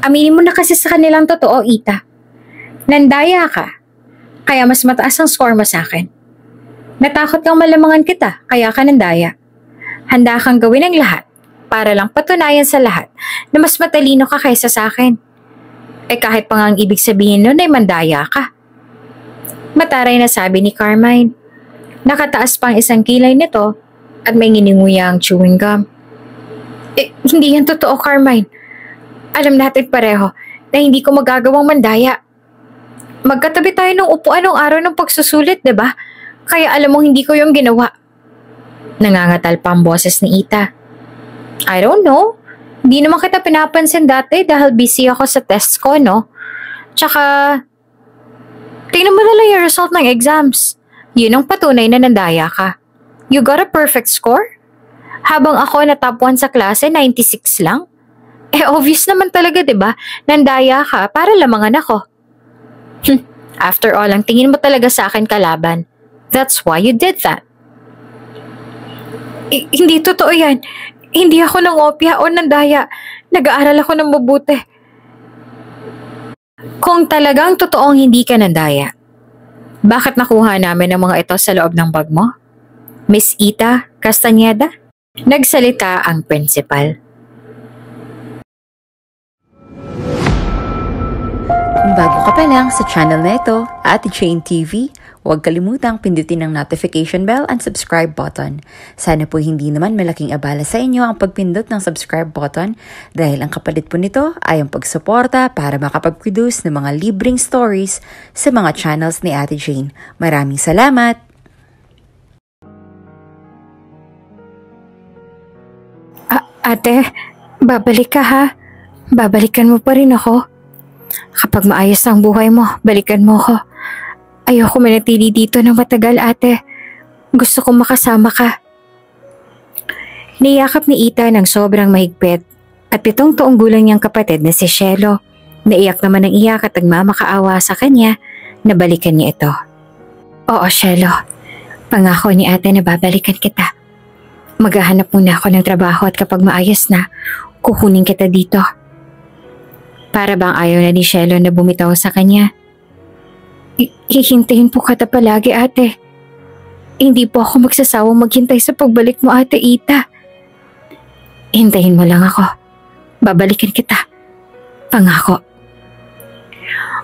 Aminin mo na kasi sa kanilang totoo, Ita. Nandaya ka, kaya mas mataas ang score mo sa akin. Natakot kang malamangan kita, kaya ka nandaya. Handa kang gawin ang lahat para lang patunayan sa lahat na mas matalino ka kaysa sa akin. Eh kahit pa nga ang ibig sabihin nun ay mandaya ka. Mataray na sabi ni Carmine. Nakataas pang isang kilay nito at may ngininguya ang chewing gum. Hindi yan totoo, Carmine. Alam natin pareho na hindi ko magagawang mandaya. Magkatabi tayo ng upuan ng araw ng pagsusulit, diba? Kaya alam mo hindi ko yung ginawa. Nangangatal pa ang boses ni Ita. I don't know. Hindi naman kita pinapansin dati dahil busy ako sa test ko, no? Tsaka, tingnan mo na lang yung result ng exams. Yun ang patunay na nandaya ka. You got a perfect score? Habang ako na top 1 sa klase, 96 lang? Obvious naman talaga, diba? Nandaya ka para lamangan ako. After all, ang tingin mo talaga sa akin kalaban. That's why you did that. Hindi totoo yan. Hindi ako nangopya o nandaya. Nag-aaral ako ng mabuti. Kung talagang totoong hindi ka nandaya, bakit nakuha namin ang mga ito sa loob ng bag mo? Miss Ita Castañeda? Nagsalita ang principal. Kung bago ka pa lang sa channel na ito, Ate Jane TV, huwag kalimutang pindutin ang notification bell and subscribe button. Sana po hindi naman malaking abala sa inyo ang pagpindot ng subscribe button dahil ang kapalit po nito ay ang pagsuporta para makapag-produce ng mga libreng stories sa mga channels ni Ate Jane. Maraming salamat! Ate, babalik ka ha? Babalikan mo pa rin ako. Kapag maayos ang buhay mo, balikan mo ko. Ayoko manatili dito ng matagal, ate. Gusto kong makasama ka. Niyakap ni Ita ng sobrang mahigpit at 7 taong gulang niyang kapatid na si Shelo. Naiyak naman ng iyak at nagmamakaawa sa kanya na balikan niya ito. Oo, Shelo. Pangako ni ate na babalikan kita. Maghahanap muna ako ng trabaho at kapag maayos na, kukunin kita dito. Para bang ayaw na ni Shelo na bumitaw sa kanya. Hihintayin po kita palagi, ate. Hindi po ako magsasawang maghintay sa pagbalik mo, ate Ita. Hintayin mo lang ako. Babalikan kita. Pangako.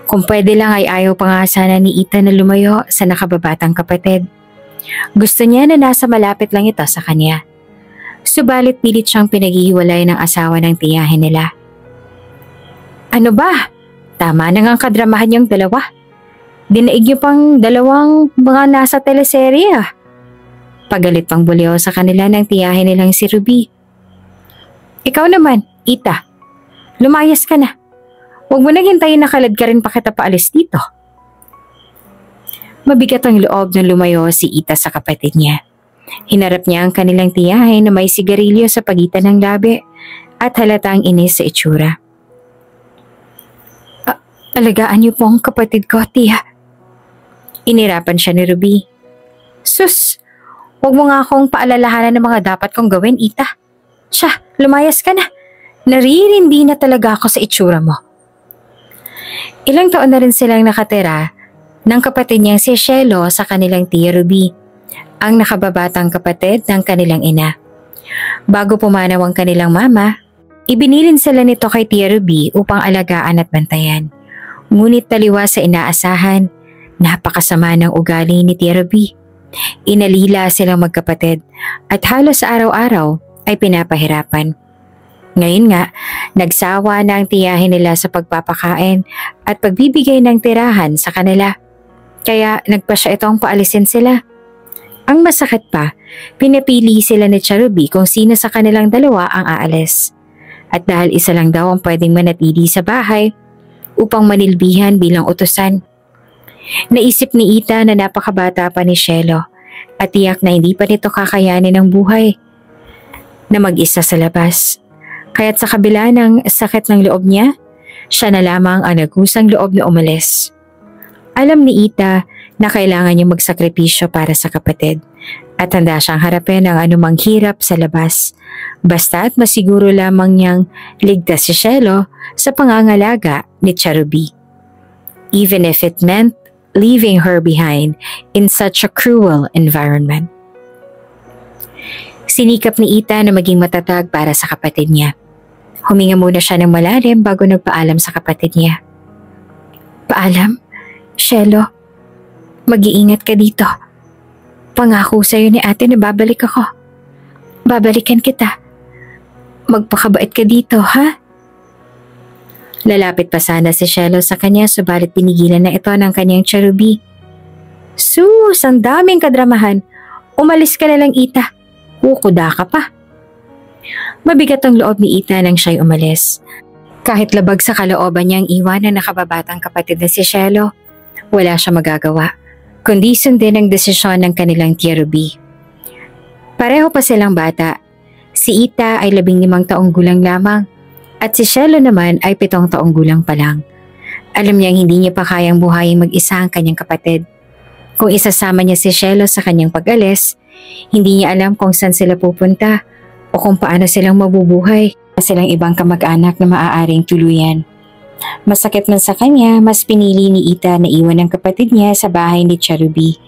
Kung pwede lang ay ayaw pa nga sana ni Ita na lumayo sa nakababatang kapatid. Gusto niya na nasa malapit lang ito sa kanya. Subalit pilit siyang pinaghihiwalay ng asawa ng tiyahin nila. Ano ba? Tama na nga ang kadramahan niyong dalawa. Dinaig niyo pang dalawang mga nasa teleserye ah. Pagalit pang bulyo sa kanila ng tiyahin nilang si Ruby. Ikaw naman, Ita. Lumayas ka na. Huwag mo nang hintayin na kalad ka rin pa kita paalis dito. Mabigat ang loob na lumayo si Ita sa kapatid niya. Hinarap niya ang kanilang tiyahin na may sigarilyo sa pagitan ng labi at halatang inis sa itsura. Alagaan niyo po ang kapatid ko, tiya. Inirapan siya ni Ruby. Sus, huwag mo nga akong paalalahanan ng mga dapat kong gawin, Ita. Siya, lumayas ka na. Naririndi na talaga ako sa itsura mo. Ilang taon na rin silang nakatira ng kapatid niyang si Shelo sa kanilang tiya Ruby, ang nakababatang kapatid ng kanilang ina. Bago pumanaw ang kanilang mama, ibinilin sila nito kay tiya Ruby upang alagaan at bantayan. Ngunit taliwas sa inaasahan, napakasama ng ugali ni Tia Ruby. Inalila silang magkapatid at halos araw-araw ay pinapahirapan. Ngayon nga, nagsawa na ang tiyahin nila sa pagpapakain at pagbibigay ng tirahan sa kanila. Kaya nagpasya itong paalisin sila. Ang masakit pa, pinapili sila ni Tia Ruby kung sino sa kanilang dalawa ang aalis. At dahil isa lang daw ang pwedeng manatili sa bahay, upang manilbihan bilang utusan. Naisip ni Ita na napakabata pa ni Shelo at tiyak na hindi pa nito kakayanin ang buhay na mag-isa sa labas. Kaya't sa kabila ng sakit ng loob niya, siya na lamang ang nagkusang loob na umalis. Alam ni Ita na kailangan niya magsakripisyo para sa kapatid at handa siyang harapin ang anumang hirap sa labas. Basta't masiguro lamang niyang ligtas si Cielo sa pangangalaga ni Cherubi. Even if it meant leaving her behind in such a cruel environment. Sinikap ni Ita na maging matatag para sa kapatid niya. Huminga muna siya ng malalim bago nagpaalam sa kapatid niya. Paalam, Cielo. Mag-iingat ka dito. Pangako sa'yo ni ate na babalik ako. Babalikan kita. Magpakabait ka dito, ha? Lalapit pa sana si Cielo sa kanya subalit pinigilan na ito ng kanyang Cherubi. Sus, ang daming kadramahan. Umalis ka na lang, Ita. Kukuda ka pa. Mabigat ang loob ni Ita nang siya'y umalis. Kahit labag sa kalooban niyang iwan na nakababatang kapatid na si Cielo, wala siya magagawa, kundi sundin ang desisyon ng kanilang Tia Ruby. Pareho pa silang bata. Si Ita ay 15 taong gulang lamang at si Cielo naman ay 7 taong gulang pa lang. Alam niyang hindi niya pa kayang buhayin mag-isa ang kanyang kapatid. Kung isasama niya si Cielo sa kanyang pag-alis, hindi niya alam kung saan sila pupunta o kung paano silang mabubuhay na silang ibang kamag-anak na maaaring tuluyan. Masakit man sa kanya, mas pinili ni Ita na iwan ang kapatid niya sa bahay ni Cherubi.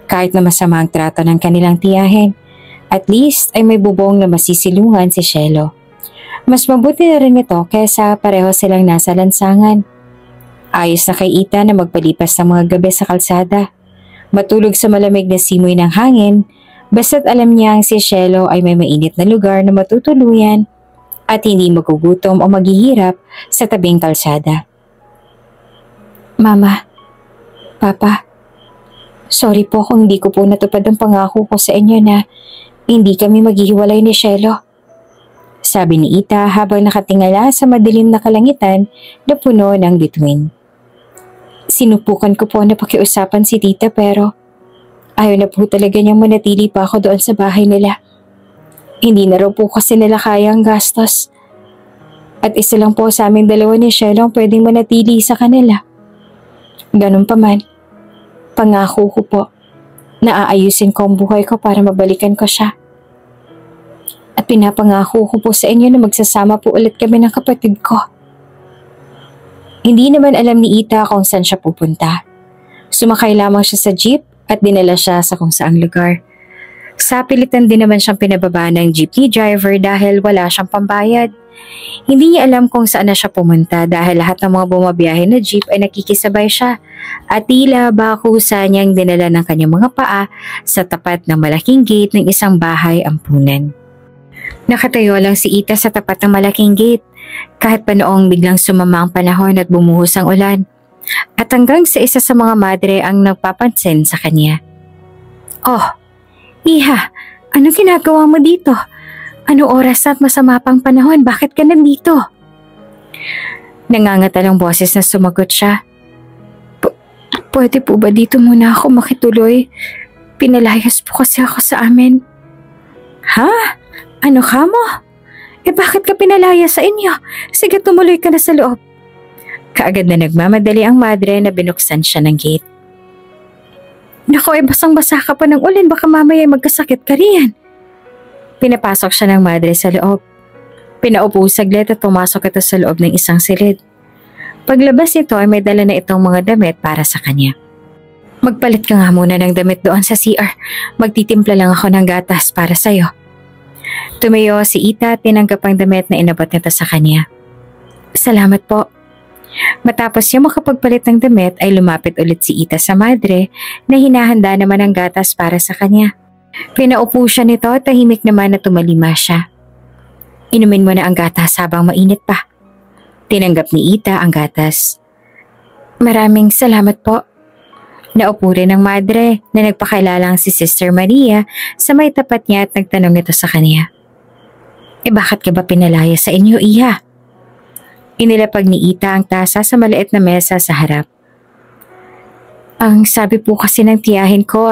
Kahit na masama ang trato ng kanilang tiyahin, at least ay may bubong na masisilungan si Cielo. Mas mabuti na rin ito kaysa pareho silang nasa lansangan. Ayos na kay Ita na magpalipas ng mga gabi sa kalsada. Matulog sa malamig na simoy ng hangin, basta't alam niyang si Cielo ay may mainit na lugar na matutuluyan at hindi magugutom o maghihirap sa tabing kalsada. Mama, Papa, sorry po kung hindi ko po natupad ang pangako ko sa inyo na hindi kami maghihiwalay ni Cielo. Sabi ni Ita habang nakatingala sa madilim na kalangitan na puno ng bituin. Sinubukan ko po na pakiusapan si Tita pero ayaw na po talaga niyang manatili pa ako doon sa bahay nila. Hindi na raw po kasi nila kaya ang gastos. At isa lang po sa aming dalawa ni Cielo ang pwedeng manatili sa kanila. Ganun pa man, pangako ko po na aayusin ko ang buhay ko para mabalikan ko siya. At pinapangako ko po sa inyo na magsasama po ulit kami ng kapatid ko. Hindi naman alam ni Ita kung saan siya pupunta. Sumakay lamang siya sa jeep at dinala siya sa kung saang lugar. Sa pilitan din naman siyang pinababa ng jeepney driver dahil wala siyang pambayad. Hindi niya alam kung saan na siya pumunta dahil lahat ng mga bumabiyahe na jeep ay nakikisabay siya at tila bakusa niyang dinala ng kanyang mga paa sa tapat ng malaking gate ng isang bahay ampunan. Nakatayo lang si Ita sa tapat ng malaking gate kahit pa noong biglang sumama ang panahon at bumuhos ang ulan at hanggang sa isa sa mga madre ang nagpapansin sa kanya. Oh, Iha, anong ginagawa mo dito? Ano oras at masama pang panahon? Bakit ka nandito? Nangangatalang boses na sumagot siya. Pwede po ba dito muna ako makituloy? Pinalayas po kasi ako sa amin. Ha? Ano ka mo? Bakit ka pinalaya sa inyo? Sige, tumuloy ka na sa loob. Kaagad na nagmamadali ang madre na binuksan siya ng gate. Naku, basang-basa ka pa ng ulan, baka mamaya magkasakit ka riyan. Pinapasok siya ng madre sa loob. Pinaupo saglit at pumasok ito sa loob ng isang silid. Paglabas nito ay may dala na itong mga damit para sa kanya. Magpalit ka nga muna ng damit doon sa CR. Magtitimpla lang ako ng gatas para sa'yo. Tumayo si Ita at tinanggap ang damit na inabot nito sa kanya. Salamat po. Matapos niya makapagpalit ng damit ay lumapit ulit si Ita sa madre na hinahanda naman ang gatas para sa kanya. Pinaupo siya nito at tahimik naman na tumalima siya. Inumin mo na ang gatas habang mainit pa. Tinanggap ni Ita ang gatas. Maraming salamat po. Naupo rin ang madre na nagpakilalang si Sister Maria sa may tapat niya at nagtanong ito sa kanya. Bakit ka ba pinalaya sa inyo, Iha? Inilapag ni Ita ang tasa sa maliit na mesa sa harap. Ang sabi po kasi ng tiyahin ko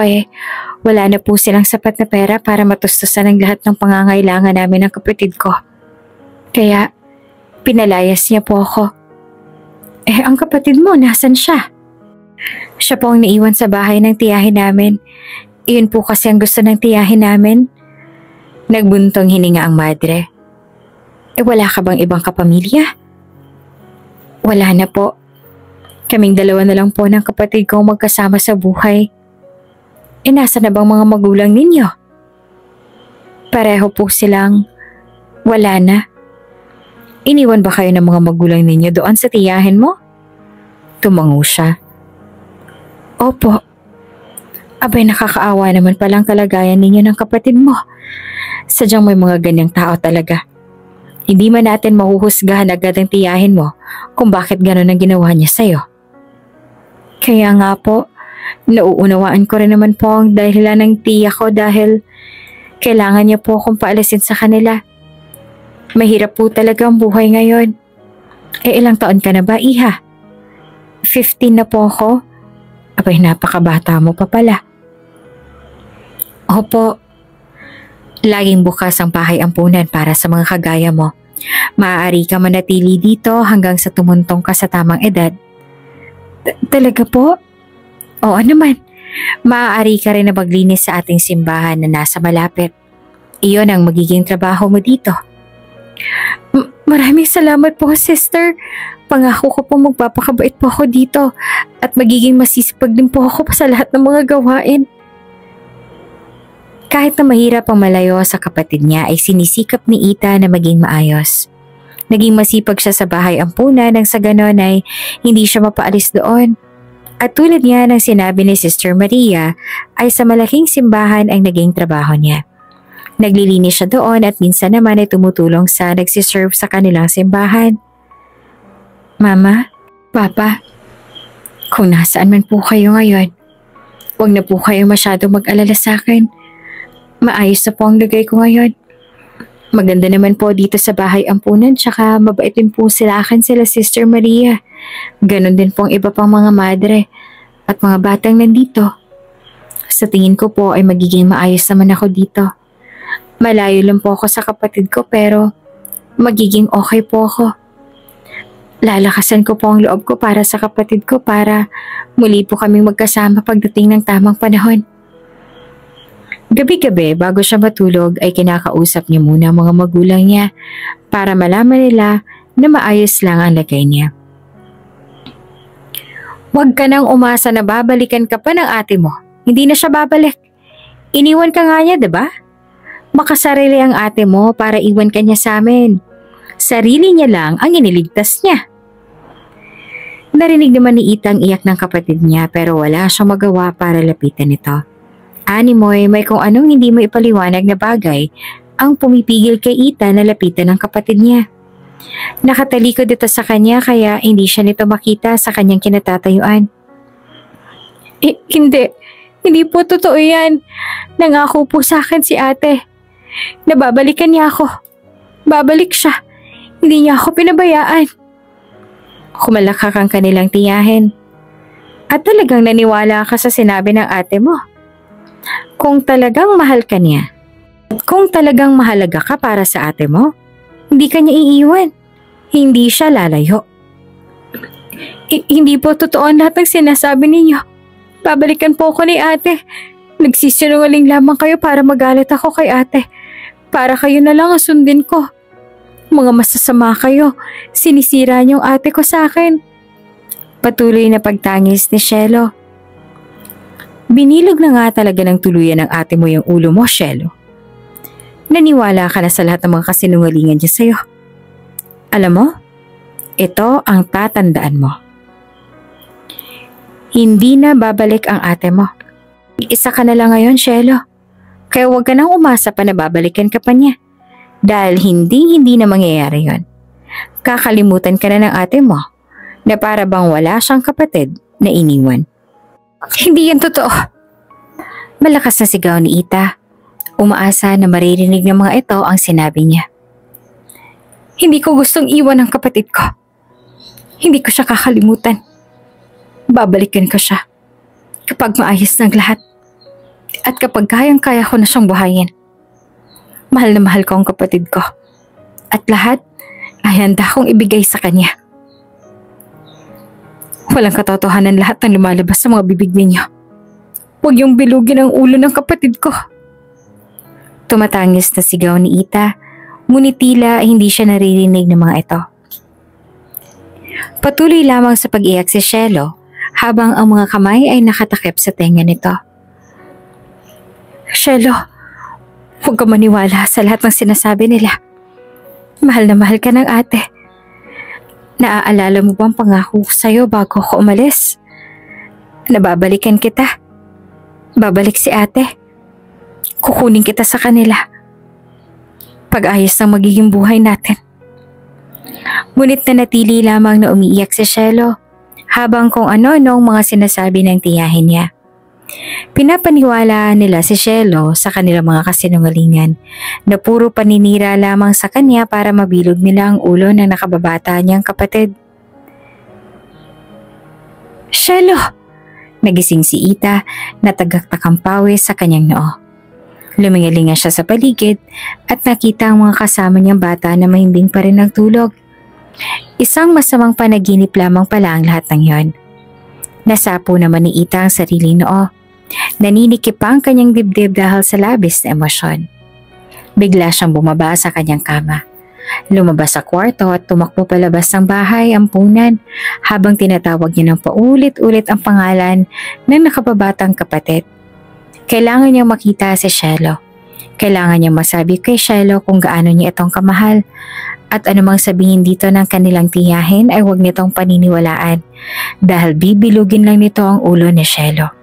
wala na po silang sapat na pera para matustusan ang lahat ng pangangailangan namin ng kapatid ko. Kaya pinalayas niya po ako. Ang kapatid mo, nasan siya? Siya po ang naiwan sa bahay ng tiyahin namin. Iyon po kasi ang gusto ng tiyahin namin. Nagbuntong hininga ang madre. Wala ka bang ibang kapamilya? Wala na po. Kaming dalawa na lang po ng kapatid ko magkasama sa buhay. Nasa na bang mga magulang ninyo? Pareho po silang wala na. Iniwan ba kayo ng mga magulang ninyo doon sa tiyahin mo? Tumango siya. Opo. Abay, nakakaawa naman palang kalagayan ninyo ng kapatid mo. Sadyang may mga ganyang tao talaga. Hindi man natin mahuhusgahan agad ang tiyahin mo kung bakit gano'n ang ginawa niya sa'yo. Kaya nga po, nauunawaan ko rin naman po ang dahilan ng tiya ko dahil kailangan niya po akong paalisin sa kanila. Mahirap po talaga ang buhay ngayon. Ilang taon ka na ba, iha? 15 na po ako. Abay, napakabata mo pa pala. Opo. Laging bukas ang bahay ampunan para sa mga kagaya mo. Maaari ka manatili dito hanggang sa tumuntong ka sa tamang edad. Talaga po? Oo naman. Maaari ka rin na maglinis sa ating simbahan na nasa malapit. Iyon ang magiging trabaho mo dito. Maraming salamat po, sister. Pangako ko po magpapakabait po ako dito at magiging masisipag din po ako sa lahat ng mga gawain. Kahit na mahirap ang malayo sa kapatid niya ay sinisikap ni Ita na maging maayos. Naging masipag siya sa bahay ampunan nang sa ganon ay hindi siya mapaalis doon. At tulad niya ng sinabi ni Sister Maria ay sa malaking simbahan ang naging trabaho niya. Naglilinis siya doon at minsan naman ay tumutulong sa nagsiserve sa kanilang simbahan. Mama, Papa, kung nasaan man po kayo ngayon, huwag na po kayo masyadong mag-alala sa akin. Maayos na po ang lagay ko ngayon. Maganda naman po dito sa bahay ampunan tsaka mabait din po sila akin sila Sister Maria. Ganon din po ang iba pang mga madre at mga batang nandito. Sa tingin ko po ay magiging maayos naman ako dito. Malayo lang po ako sa kapatid ko pero magiging okay po ako. Lalakasan ko po ang loob ko para sa kapatid ko para muli po kaming magkasama pagdating ng tamang panahon. Gabi-gabi bago siya matulog ay kinakausap niya muna ang mga magulang niya para malaman nila na maayos lang ang lagay niya. Huwag ka nang umasa na babalikan ka pa ng ate mo. Hindi na siya babalik. Iniwan ka nga niya, diba? Makasarili ang ate mo para iwan ka niya sa amin. Sarili niya lang ang iniligtas niya. Narinig naman ni Ita ang iyak ng kapatid niya pero wala siyang magawa para lapitan ito. Animoy, may kung anong hindi mo ipaliwanag na bagay ang pumipigil kay Ita na lapitan ng kapatid niya. Nakatalikod ito sa kanya kaya hindi siya nito makita sa kanyang kinatatayuan. Hindi po totoo yan. Nangako po sa akin si ate. Nababalikan niya ako. Babalik siya. Hindi niya ako pinabayaan. Kumalakak ang kanilang tiyahin. At talagang naniwala ka sa sinabi ng ate mo. Kung talagang mahal ka niya, kung talagang mahalaga ka para sa ate mo, hindi ka niya iiwan. Hindi siya lalayo. Hindi po totoo ang lahat ng sinasabi ninyo. Babalikan po ako ni ate. Nagsisinungaling lamang kayo para magalit ako kay ate. Para kayo na lang ang sundin ko. Mga masasama kayo. Sinisira niyong ate ko sa akin. Patuloy na pagtangis ni Shelo. Binilog na nga talaga ng tuluyan ng ate mo yung ulo mo, Shelo. Naniwala ka na sa lahat ng mga kasinungalingan niya sa'yo. Alam mo, ito ang tatandaan mo. Hindi na babalik ang ate mo. Isa ka na lang ngayon, Shelo. Kaya huwag ka nang umasa pa na babalikan ka pa niya. Dahil hindi na mangyayari yon. Kakalimutan ka na ng ate mo na para bang wala siyang kapatid na iniwan. Hindi yan totoo. Malakas na sigaw ni Ita. Umaasa na maririnig ng mga ito ang sinabi niya. Hindi ko gustong iwan ang kapatid ko. Hindi ko siya kakalimutan. Babalikan ko siya kapag maayos ng lahat at kapag kayang-kaya ko na siyang buhayin. Mahal na mahal ko ang kapatid ko at lahat ay handa kong ibigay sa kanya. Walang katotohanan lahat ng lumalabas sa mga bibig ninyo. Huwag yung bilugin ang ulo ng kapatid ko. Tumatangis na sigaw ni Ita, ngunit tila hindi siya naririnig ng mga ito. Patuloy lamang sa pag-iyak si Cielo habang ang mga kamay ay nakatakip sa tenga nito. Cielo, huwag ka maniwala sa lahat ng sinasabi nila. Mahal na mahal ka ng ate. Naaalala mo bang pangako ko sa'yo bago ako umalis? Nababalikan kita. Babalik si ate. Kukunin kita sa kanila. Pag-ayos ng magiging buhay natin. Ngunit nanatili lamang na umiiyak si Cielo habang kung ano-anong mga sinasabi ng tiyahin niya. Pinapaniwala nila si Cielo sa kanilang mga kasinungalingan na puro paninira lamang sa kanya para mabilog nila ang ulo ng nakababata niyang kapatid. Cielo! Nagising si Ita na tagaktakang pawis sa kanyang noo. Lumingalinga siya sa paligid at nakita ang mga kasama niyang bata na mahimbing pa rin nagtulog. Isang masamang panaginip lamang pala ang lahat ng yon. Nasapo naman ni Ita ang sariling noo. Naninikip pa ang kanyang dibdib dahil sa labis na emosyon. Bigla siyang bumaba sa kanyang kama. Lumabas sa kwarto at tumakbo palabas ng bahay ampunan habang tinatawag niya ng paulit-ulit ang pangalan ng nakababatang kapatid. Kailangan niyang makita si Cielo. Kailangan niyang masabi kay Cielo kung gaano niya itong kamahal. At anumang sabihin dito ng kanilang tiyahin ay huwag nitong paniniwalaan dahil bibilugin lang nito ang ulo ni Cielo.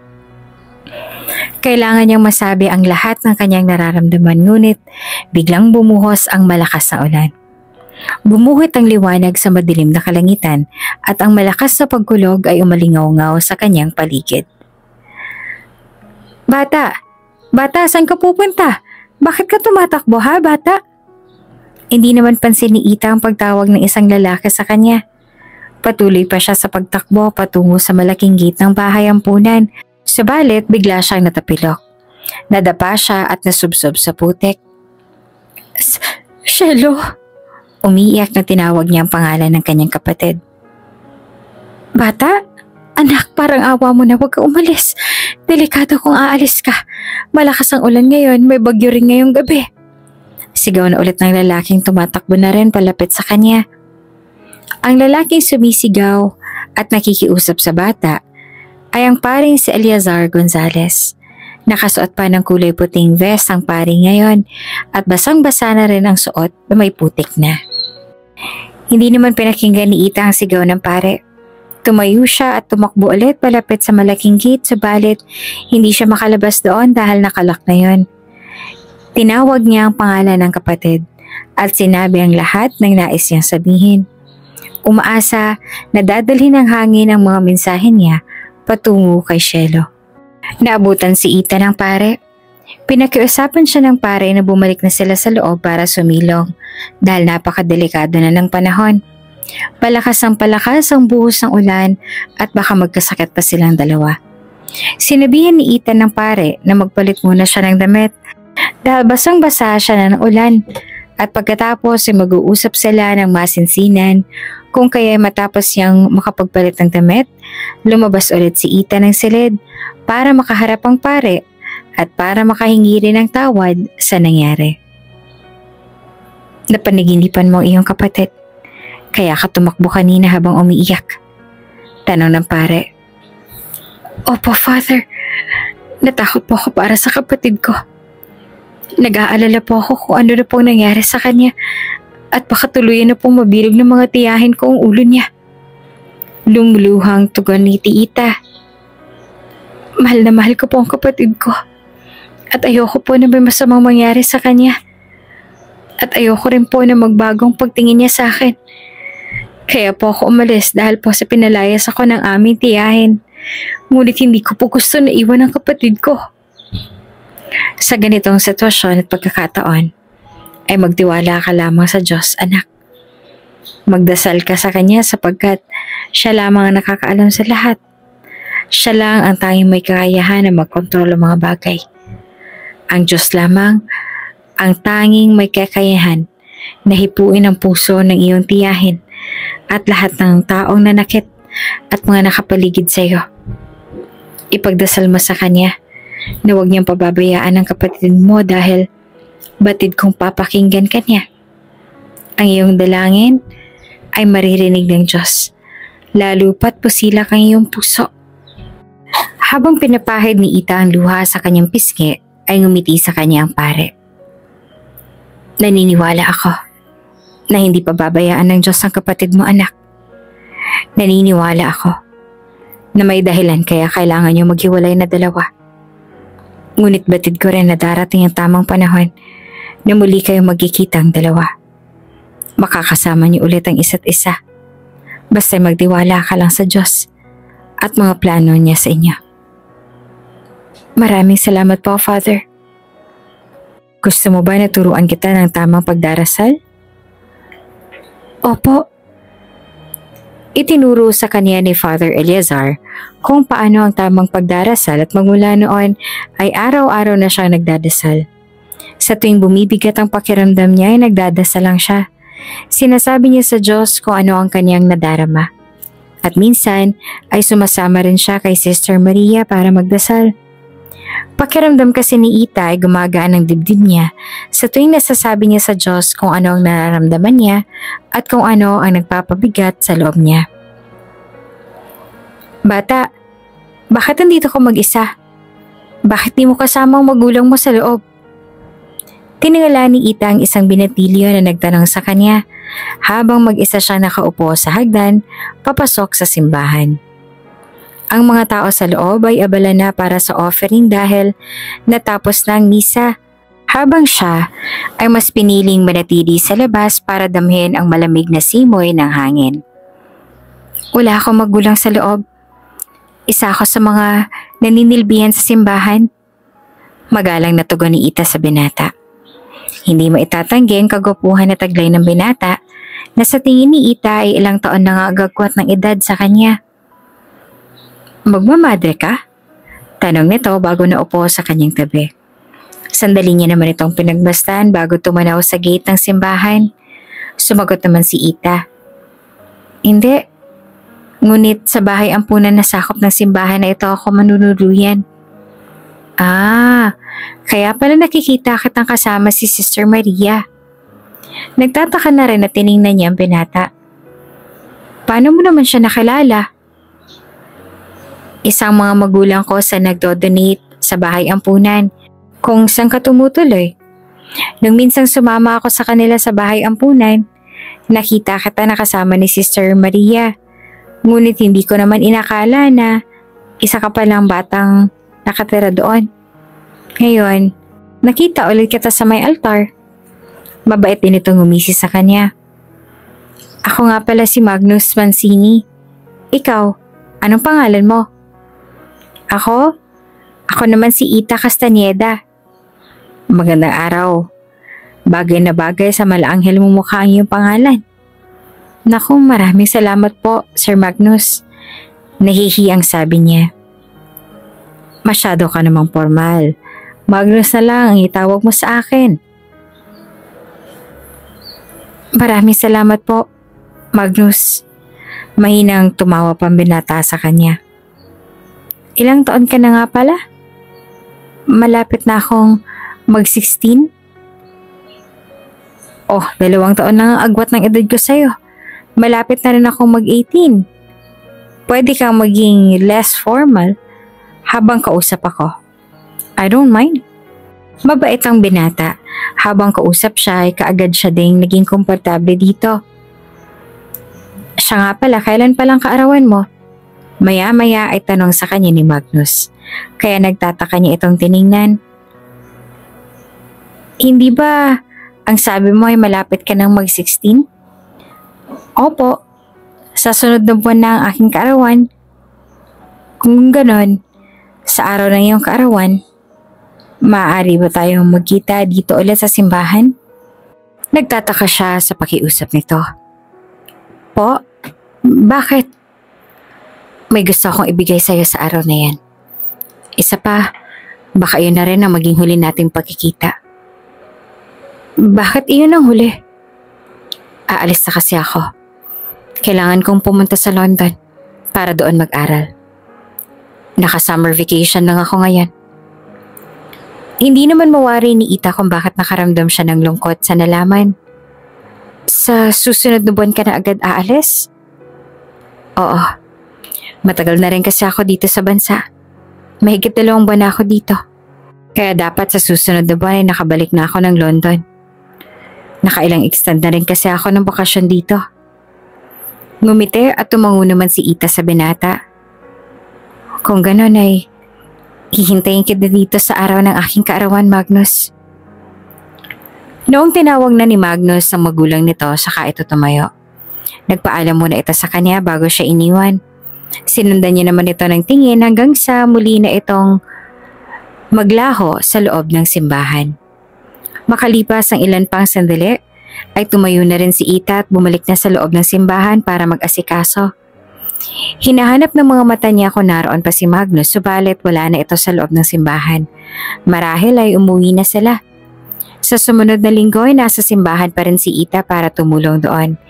Kailangan niyang masabi ang lahat ng kanyang nararamdaman ngunit biglang bumuhos ang malakas na ulan. Bumuhit ang liwanag sa madilim na kalangitan at ang malakas na pagkulog ay umalingaw-ngaw sa kanyang paligid. Bata! Bata, saan ka pupunta? Bakit ka tumatakbo ha, bata? Hindi naman pansin ni Ita ang pagtawag ng isang lalaki sa kanya. Patuloy pa siya sa pagtakbo patungo sa malaking gate ng bahay ampunan. Subalit bigla siyang natapilok. Nadapa siya at nasubsob sa putik. Cielo! Umiiyak na tinawag niya ang pangalan ng kanyang kapatid. Bata? Anak, parang awa mo na, huwag ka umalis. Delikado kung aalis ka. Malakas ang ulan ngayon, may bagyo rin ngayong gabi. Sigaw na ulit ng lalaking tumatakbo na rin palapit sa kanya. Ang lalaking sumisigaw at nakikiusap sa bata ay ang paring si Eleazar Gonzalez. Nakasuot pa ng kulay puting vest ang paring ngayon at basang-basa na rin ang suot na may putik na. Hindi naman pinakinggan ni Ita ang sigaw ng pare. Tumayo siya at tumakbo ulit palapit sa malaking gate subalit hindi siya makalabas doon dahil nakalak na yon. Tinawag niya ang pangalan ng kapatid at sinabi ang lahat ng nais niyang sabihin. Umaasa na dadalhin ng hangin ang mga mensahe niya patungo kay Cielo. Naabutan si Ita ng pare. Pinakiusapan siya ng pare na bumalik na sila sa loob para sumilong dahil napakadelikado na ng panahon. Palakas ang buhos ng ulan at baka magkasakit pa silang dalawa. Sinabihan ni Ita ng pare na magpalit muna siya ng damit dahil basang-basa siya na ng ulan at pagkatapos ay mag-uusap sila ng masinsinan kung kaya matapos niyang makapagpalit ng damit, lumabas ulit si Ita ng silid para makaharap ang pare at para makahingi rin ng tawad sa nangyari. Napanaginipan mo ang iyong kapatid, kaya ka tumakbo kanina habang umiiyak. Tanong ng pare. Opo, Father. Natakot po ako para sa kapatid ko. Nag-aalala po ako kung ano na pong nangyari sa kanya at baka tuluyan na pong mabilog ng mga tiyahin ko ang ulo niya. Lumuluhang tugon ni Ita. Mahal na mahal ko po ang kapatid ko at ayoko po na may masamang mangyari sa kanya. At ayoko rin po na magbagong pagtingin niya sa akin. Kaya po ako umalis dahil po sa pinalayas ako ng aming tiyahin. Ngunit hindi ko po gusto na iwan ang kapatid ko. Sa ganitong sitwasyon at pagkakataon, ay magtiwala ka lamang sa Diyos, anak. Magdasal ka sa Kanya sapagkat Siya lamang ang nakakaalam sa lahat. Siya lang ang tanging may kakayahan na magkontrol ng mga bagay. Ang Diyos lamang ang tanging may kakayahan na hipuin ang puso ng iyong tiyahin at lahat ng taong nanakit at mga nakapaligid sa iyo. Ipagdasal mo sa Kanya na huwag niyang pababayaan ang kapatid mo dahil batid kong papakinggan ka niya. Ang iyong dalangin ay maririnig ng Diyos, lalo pat pusilak ang iyong puso. Habang pinapahid ni Ita ang luha sa kanyang pisngi, ay ngumiti sa kanya ang pare. Naniniwala ako na hindi pababayaan ng Diyos ang kapatid mo, anak. Naniniwala ako na may dahilan kaya kailangan niyo maghiwalay na dalawa. Ngunit batid ko rin na darating ang tamang panahon na muli kayong magkikita ang dalawa. Makakasama niyo ulit ang isa't isa. Basta magtiwala ka lang sa Diyos at mga plano niya sa inyo. Maraming salamat po, Father. Gusto mo ba na turuan kita ng tamang pagdarasal? Opo. Itinuro sa kanya ni Father Eleazar kung paano ang tamang pagdarasal at magmula noon ay araw-araw na siyang nagdadasal. Sa tuwing bumibigat ang pakiramdam niya ay nagdadasal lang siya. Sinasabi niya sa Diyos kung ano ang kanyang nadarama. At minsan ay sumasama rin siya kay Sister Maria para magdasal. Pakiramdam kasi ni Ita ay gumagaan ang dibdib niya sa tuwing nasasabi niya sa Diyos kung ano ang nararamdaman niya at kung ano ang nagpapabigat sa loob niya. Bata, bakit nandito ko mag-isa? Bakit di mo kasama ang magulang mo sa loob? Tiningala ni Ita ang isang binatilyo na nagtanong sa kanya habang mag-isa siya nakaupo sa hagdan papasok sa simbahan. Ang mga tao sa loob ay abala na para sa offering dahil natapos na ang misa, habang siya ay mas piniling manatili sa labas para damhin ang malamig na simoy ng hangin. Wala akong magulang sa loob. Isa ako sa mga naninilbihan sa simbahan. Magalang na tugon ni Ita sa binata. Hindi maitatanggi ang kagwapuhan na taglay ng binata na sa tingin ni Ita ay ilang taon na nga agagwat ng edad sa kanya. Magmamadre ka? Tanong nito bago naupo sa kanyang tabi. Sandali niya naman itong pinagbastan bago tumanaw sa gate ng simbahan. Sumagot naman si Ita. Hindi. Ngunit sa bahay ampunan na sakop ng simbahan na ito ako manunuluyan. Kaya pala nakikita kitang kasama si Sister Maria. Nagtataka na rin at tiningnan niya ang binata. Paano mo naman siya nakilala? Isang mga magulang ko sa nagdo-donate sa bahay ampunan kung saan ka tumutuloy. Nung minsang sumama ako sa kanila sa bahay ampunan, nakita kita nakasama ni Sister Maria. Ngunit hindi ko naman inakala na isa ka palang batang nakatira doon. Ngayon, nakita ulit kita sa may altar. Mabait din itong umisi sa kanya. Ako nga pala si Magnus Mancini. Ikaw, anong pangalan mo? Ako naman si Ita Castañeda. Magandang araw. Bagay na bagay sa malaanghel mo mukha ang iyong pangalan. Naku, maraming salamat po, Sir Magnus. Nahihiyang sabi niya. Masyado ka namang formal. Magnus na lang ang itawag mo sa akin. Maraming salamat po, Magnus. Mahinang tumawa pang binata sa kanya. Ilang taon ka na nga pala? Malapit na akong mag-16? 2 taon na nga agwat ng edad ko sa'yo. Malapit na rin akong mag-18. Pwede kang maging less formal habang kausap ako. I don't mind. Mabait ang binata. Habang kausap siya ay kaagad siya ding naging komportable dito. Siya nga pala, kailan palang kaarawan mo? Maya-maya ay tanong sa kanya ni Magnus. Kaya nagtataka niya itong tiningnan. Hindi ba ang sabi mo ay malapit ka nang mag-16? Opo. Sa sunod na buwan na ang aking kaarawan. Kung ganon, sa araw ng iyong kaarawan, maaari ba tayong magkita dito ulit sa simbahan? Nagtataka siya sa pakiusap nito. Po? Bakit? May gusto akong ibigay sa'yo sa araw na yan. Isa pa, baka yun na rin ang maging huli nating pagkikita. Bakit iyon ang huli? Aalis na kasi ako. Kailangan kong pumunta sa London para doon mag-aral. Naka-summer vacation lang ako ngayon. Hindi naman mawari ni Ita kung bakit nakaramdam siya ng lungkot sa nalaman. Sa susunod na buwan ka na agad aalis? Oo. Matagal na rin kasi ako dito sa bansa. Mahigit 2 buwan na ako dito. Kaya dapat sa susunod na buwan ay nakabalik na ako ng London. Nakailang extend na rin kasi ako ng bakasyon dito. Ngumiti at tumango naman si Ita sa binata. Kung ganon ay hihintayin kita dito sa araw ng aking kaarawan, Magnus. Noong tinawag na ni Magnus ang magulang nito, saka ito tumayo. Nagpaalam muna ito sa kanya bago siya iniwan. Sinundan niya naman ito ng tingin hanggang sa muli na itong maglaho sa loob ng simbahan. Makalipas ang ilan pang sandali, ay tumayo na rin si Ita at bumalik na sa loob ng simbahan para mag-asikaso. Hinahanap ng mga mata niya kung naroon pa si Magnus, subalit wala na ito sa loob ng simbahan. Marahil ay umuwi na sila. Sa sumunod na linggo ay nasa simbahan pa rin si Ita para tumulong doon.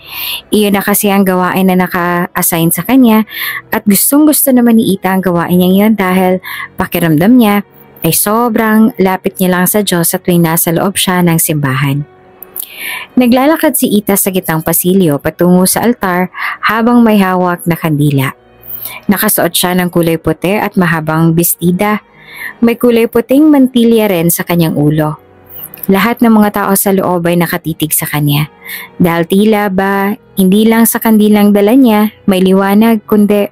Iyon na kasi ang gawain na naka-assign sa kanya at gustong-gusto naman ni Ita ang gawain niya yun dahil pakiramdam niya ay sobrang lapit niya lang sa Diyos sa tuwing nasa loob siya ng simbahan. Naglalakad si Ita sa gitnang pasilyo patungo sa altar habang may hawak na kandila. Nakasuot siya ng kulay puti at mahabang bestida. May kulay puting mantilya rin sa kanyang ulo. Lahat ng mga tao sa loob ay nakatitig sa kanya. Dahil tila ba, hindi lang sa kandilang dala niya may liwanag kundi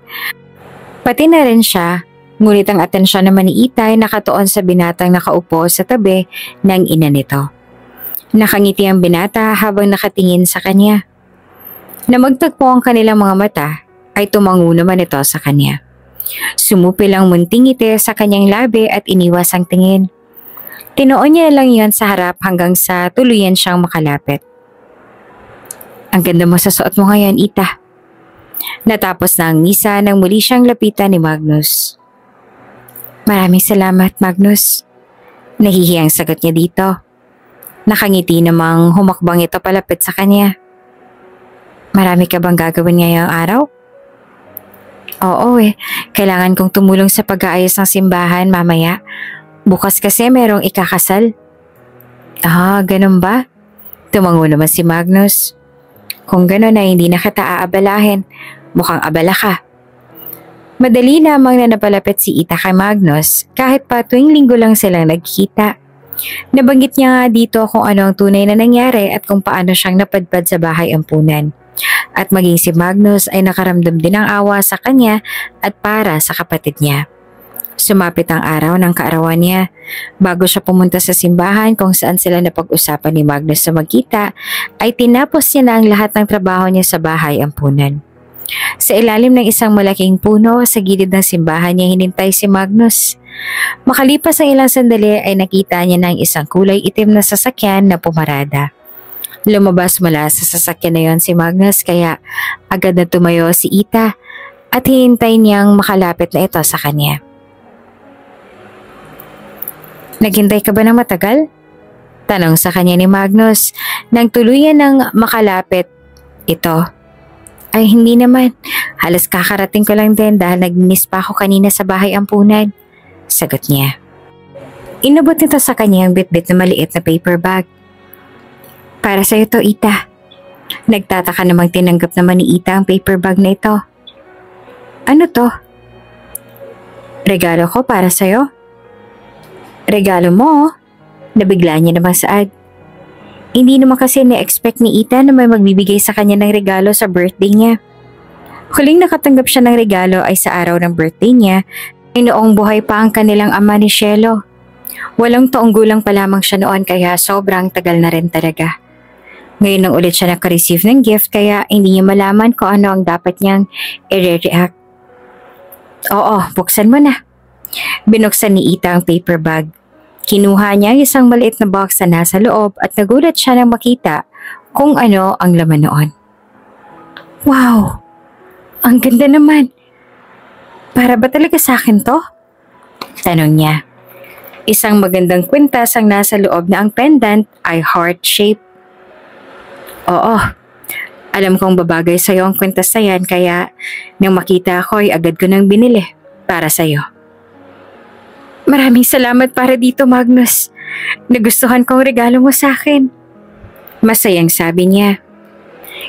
pati na rin siya. Ngunit ang atensyon naman ni Ita ay nakatuon sa binatang nakaupo sa tabi ng ina nito. Nakangiti ang binata habang nakatingin sa kanya. Na magtagpo ang kanilang mga mata ay tumango naman ito sa kanya. Sumupil ang munting ngiti sa kanyang labi at iniwas ang tingin. Tinoon niya lang yon sa harap hanggang sa tuluyan siyang makalapit. Ang ganda mo sa suot mo ngayon, Ita. Natapos na ang misa nang muli siyang lapitan ni Magnus. Maraming salamat, Magnus. Nahihiyang sagot niya dito. Nakangiti namang humakbang ito palapit sa kanya. Marami ka bang gagawin ngayong araw? Oo kailangan kong tumulong sa pag-aayos ng simbahan mamaya. Bukas kasi merong ikakasal. Ganun ba? Tumango naman si Magnus. Kung ganun na hindi na kita aabalahin, mukhang abala ka. Madali lamang na napalapit si Ita kay Magnus kahit pa tuwing linggo lang silang nagkita. Nabanggit niya nga dito kung ano ang tunay na nangyari at kung paano siyang napadpad sa bahay ampunan. At maging si Magnus ay nakaramdam din ng awa sa kanya at para sa kapatid niya. Sumapit ang araw ng kaarawan niya. Bago siya pumunta sa simbahan kung saan sila napag-usapan ni Magnus sa magkita, ay tinapos niya na ang lahat ng trabaho niya sa bahay ampunan. Sa ilalim ng isang malaking puno sa gilid ng simbahan niya hinintay si Magnus. Makalipas ang ilang sandali ay nakita niya ng isang kulay itim na sasakyan na pumarada. Lumabas mula sa sasakyan na yon si Magnus kaya agad na tumayo si Ita at hinintay niyang makalapit na ito sa kanya. Naghintay ka ba ng matagal? Tanong sa kanya ni Magnus nang tuluyan ng makalapit ito. Ay hindi naman, halos kakarating ko lang din dahil nag-miss pa ako kanina sa bahay ampunan. Sagot niya. Inabot nito sa kanya ang bitbit na maliit na paper bag. Para sa'yo to, Ita. Nagtataka namang tinanggap naman ni Ita ang paper bag na ito. Ano to? Regalo ko para sa'yo. Regalo mo? Nabigla niya namang saad. Hindi naman kasi na-expect ni Ita na may magbibigay sa kanya ng regalo sa birthday niya. Huling nakatanggap siya ng regalo ay sa araw ng birthday niya ay noong buhay pa ang kanilang ama ni Shelo. 8 taong gulang pa lamang siya noon kaya sobrang tagal na rin talaga. Ngayon nang ulit siya naka-receive ng gift kaya hindi niya malaman kung ano ang dapat niyang i-react. Oo, buksan mo na. Binuksan ni Ita ang paper bag. Kinuha niya ang isang maliit na box na nasa loob at nagulat siya nang makita kung ano ang laman noon. Wow! Ang ganda naman! Para ba talaga sa akin to? Tanong niya. Isang magandang kwintas ang nasa loob na ang pendant ay heart shape. Oo, alam kong babagay sa'yo ang kwintas na yan kaya nang makita ko ay agad ko nang binili para sa'yo. Maraming salamat para dito, Magnus. Nagustuhan kong regalo mo sa akin. Masayang sabi niya.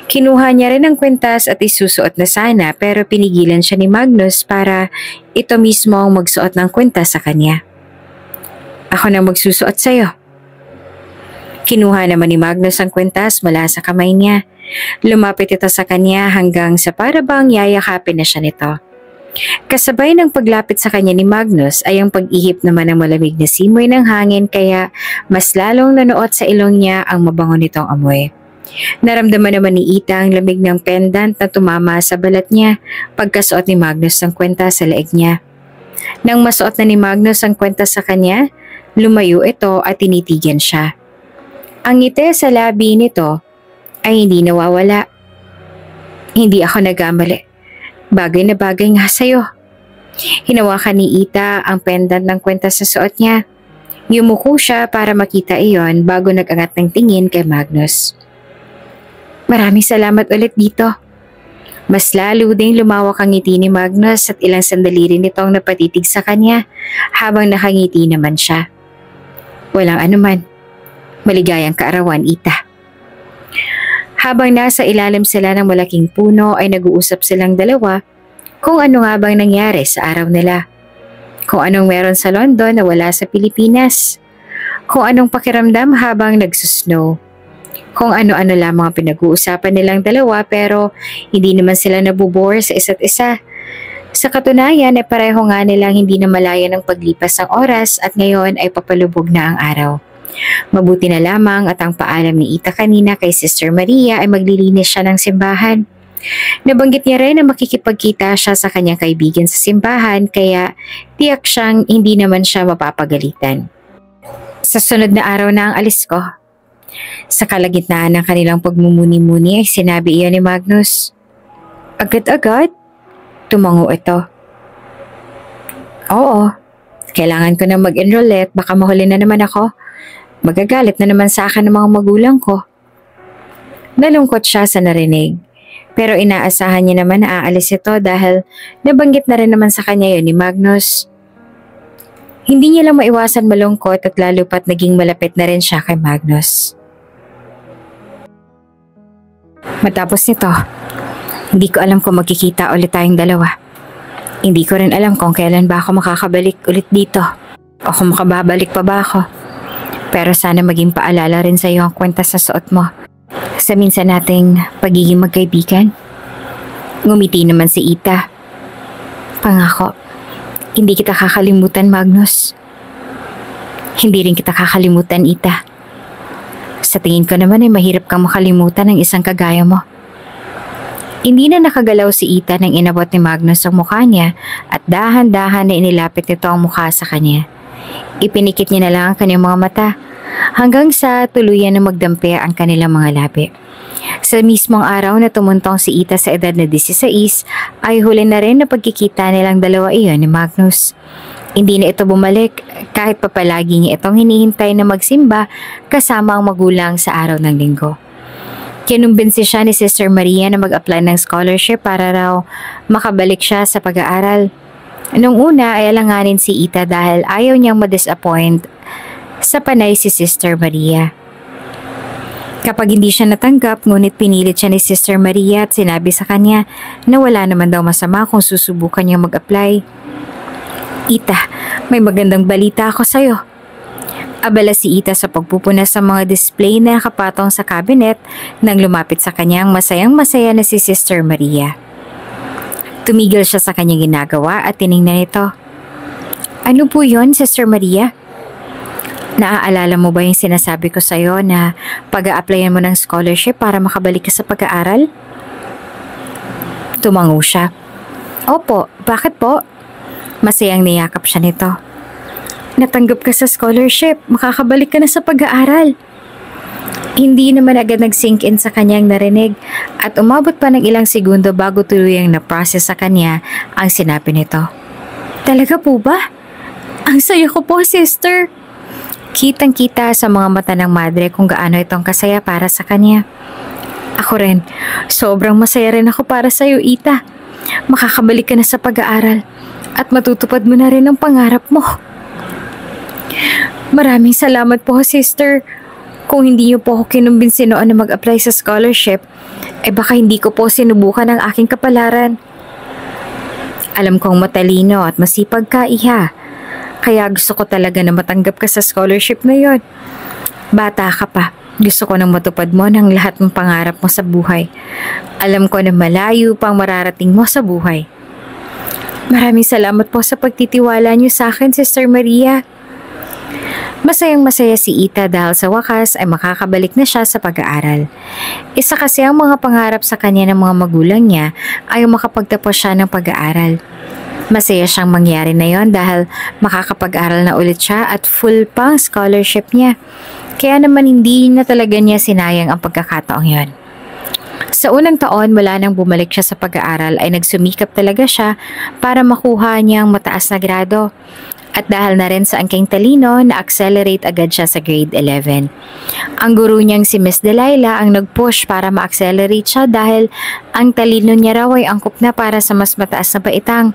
Kinuha niya rin ang kwintas at isusuot na sana pero pinigilan siya ni Magnus para ito mismo ang magsuot ng kwintas sa kanya. Ako na magsusuot sa'yo. Kinuha naman ni Magnus ang kwintas mula sa kamay niya. Lumapit ito sa kanya hanggang sa parabang yayakapin na siya nito. Kasabay ng paglapit sa kanya ni Magnus ay ang pag-ihip naman ng malamig na simoy ng hangin kaya mas lalong nanuot sa ilong niya ang mabango nitong amoy. Naramdaman naman ni Ita ang lamig ng pendant na tumama sa balat niya pagkasuot ni Magnus ng kwintas sa leeg niya. Nang masuot na ni Magnus ang kwintas sa kanya, lumayo ito at tinitigan siya. Ang ngiti sa labi nito ay hindi nawawala. Hindi ako nagkamali. Bagay na bagay nga sa'yo. Hinawakan ni Ita ang pendant ng kwintas sa suot niya. Yumuko siya para makita iyon bago nag-angat ng tingin kay Magnus. Maraming salamat ulit dito. Mas lalo ding lumawak ang ngiti ni Magnus at ilang sandali rin itong napatitig sa kanya habang nakangiti naman siya. Walang anuman. Maligayang kaarawan, Ita. Habang nasa ilalim sila ng malaking puno ay nag-uusap silang dalawa kung ano nga bang nangyari sa araw nila. Kung anong meron sa London na wala sa Pilipinas. Kung anong pakiramdam habang nagsusnow. Kung ano-ano lamang pinag-uusapan nilang dalawa pero hindi naman sila nabubore sa isa't isa. Sa katunayan ay pareho nga nilang hindi na malaya ng paglipas ng oras at ngayon ay papalubog na ang araw. Mabuti na lamang at ang paalam ni Ita kanina kay Sister Maria ay maglilinis siya ng simbahan. Nabanggit niya rin na makikipagkita siya sa kanyang kaibigan sa simbahan kaya tiyak siyang hindi naman siya mapapagalitan. Sa sunod na araw na ang alis ko. Sa kalagitnaan ng kanilang pagmumuni-muni ay sinabi iyon ni Magnus. Agad-agad? Tumango ito. Oo, kailangan ko na mag-enroll ulit, baka mahuli na naman ako. Magagalit na naman sa akin ng mga magulang ko. Nalungkot siya sa narinig. Pero inaasahan niya naman na aalis ito dahil nabanggit na rin naman sa kanya yun ni Magnus. Hindi niya lang maiwasan malungkot at lalo pat naging malapit na rin siya kay Magnus. Matapos nito, hindi ko alam kung magkikita ulit tayong dalawa. Hindi ko rin alam kung kailan ba ako makakabalik ulit dito o kung makababalik pa ba ako. Pero sana maging paalala rin sa iyo ang kwintas sa suot mo sa minsan nating pagiging magkaibigan. Ngumiti naman si Ita. Pangako, hindi kita kakalimutan, Magnus. Hindi rin kita kakalimutan, Ita. Sa tingin ko naman ay mahirap kang makalimutan ng isang kagaya mo. Hindi na nakagalaw si Ita nang inabot ni Magnus ang mukha niya at dahan-dahan na inilapit nito ang mukha sa kanya. Ipinikit niya na lang ang kanyang mga mata hanggang sa tuluyan na magdampi ang kanilang mga labi. Sa mismong araw na tumuntong si Ita sa edad na 16 ay huli na rin na pagkikita nilang dalawa iyon ni Magnus. Hindi na ito bumalik kahit pa palagi niya itong hinihintay na magsimba kasama ang magulang sa araw ng linggo. Kinumbinsi siya ni Sister Maria na mag-apply ng scholarship para raw makabalik siya sa pag-aaral. Nung una ay alanganin si Ita dahil ayaw niyang ma-disappoint sa panay si Sister Maria. Kapag hindi siya natanggap, ngunit pinilit siya ni Sister Maria at sinabi sa kanya na wala naman daw masama kung susubukan niyang mag-apply. Ita, may magandang balita ako sa'yo. Abala si Ita sa pagpupunas sa mga display na nakapatong sa cabinet nang lumapit sa kanyang masayang-masaya na si Sister Maria. Tumigil siya sa kanyang ginagawa at tiningnan ito. Ano po yon, Sister Maria? Naaalala mo ba yung sinasabi ko sa'yo na pag-a-applyan mo ng scholarship para makabalik ka sa pag-aaral? Tumango siya. Opo, bakit po? Masayang niyakap siya nito. Natanggap ka sa scholarship, makakabalik ka na sa pag-aaral. Hindi naman agad nag-sink in sa kanyang narinig at umabot pa ng ilang segundo bago tuluyang na-process sa kanya ang sinabi nito. Talaga po ba? Ang saya ko po, sister. Kitang-kita sa mga mata ng madre kung gaano itong kasaya para sa kanya. Ako rin, sobrang masaya rin ako para sa iyo, Ita. Makakabalik ka na sa pag-aaral at matutupad mo na rin ang pangarap mo. Maraming salamat po, sister. Kung hindi niyo po ako kinumbinsi noon na mag-apply sa scholarship, baka hindi ko po sinubukan ang aking kapalaran. Alam kong matalino at masipag ka, Iha. Kaya gusto ko talaga na matanggap ka sa scholarship na yon. Bata ka pa. Gusto ko nang matupad mo ng lahat ng pangarap mo sa buhay. Alam ko na malayo pang mararating mo sa buhay. Maraming salamat po sa pagtitiwala niyo sa akin, Sister Maria. Masayang-masaya si Ita dahil sa wakas ay makakabalik na siya sa pag-aaral. Isa kasi ang mga pangarap sa kanya ng mga magulang niya ay makapagtapos siya ng pag-aaral. Masaya siyang mangyari na yon dahil makakapag-aral na ulit siya at full pang scholarship niya. Kaya naman hindi na talaga niya sinayang ang pagkakataong yon. Sa unang taon mula nang bumalik siya sa pag-aaral ay nagsumikap talaga siya para makuha niyang mataas na grado. At dahil na rin sa angking talino, na-accelerate agad siya sa grade 11. Ang guro niyang si Miss Delilah ang nag-push para ma-accelerate siya dahil ang talino niya raw ay angkop na para sa mas mataas na baitang.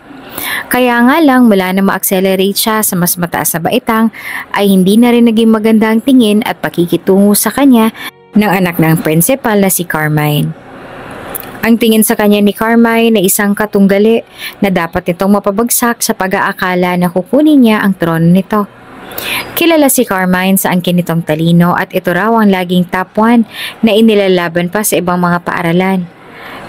Kaya nga lang mula na ma-accelerate siya sa mas mataas na baitang ay hindi na rin naging maganda ang tingin at pakikitungo sa kanya ng anak ng principal na si Carmine. Ang tingin sa kanya ni Carmine na isang katunggali na dapat nitong mapabagsak sa pag-aakala na kukunin niya ang trono nito. Kilala si Carmine sa angkin nitong talino at ito raw ang laging top 1 na inilalaban pa sa ibang mga paaralan.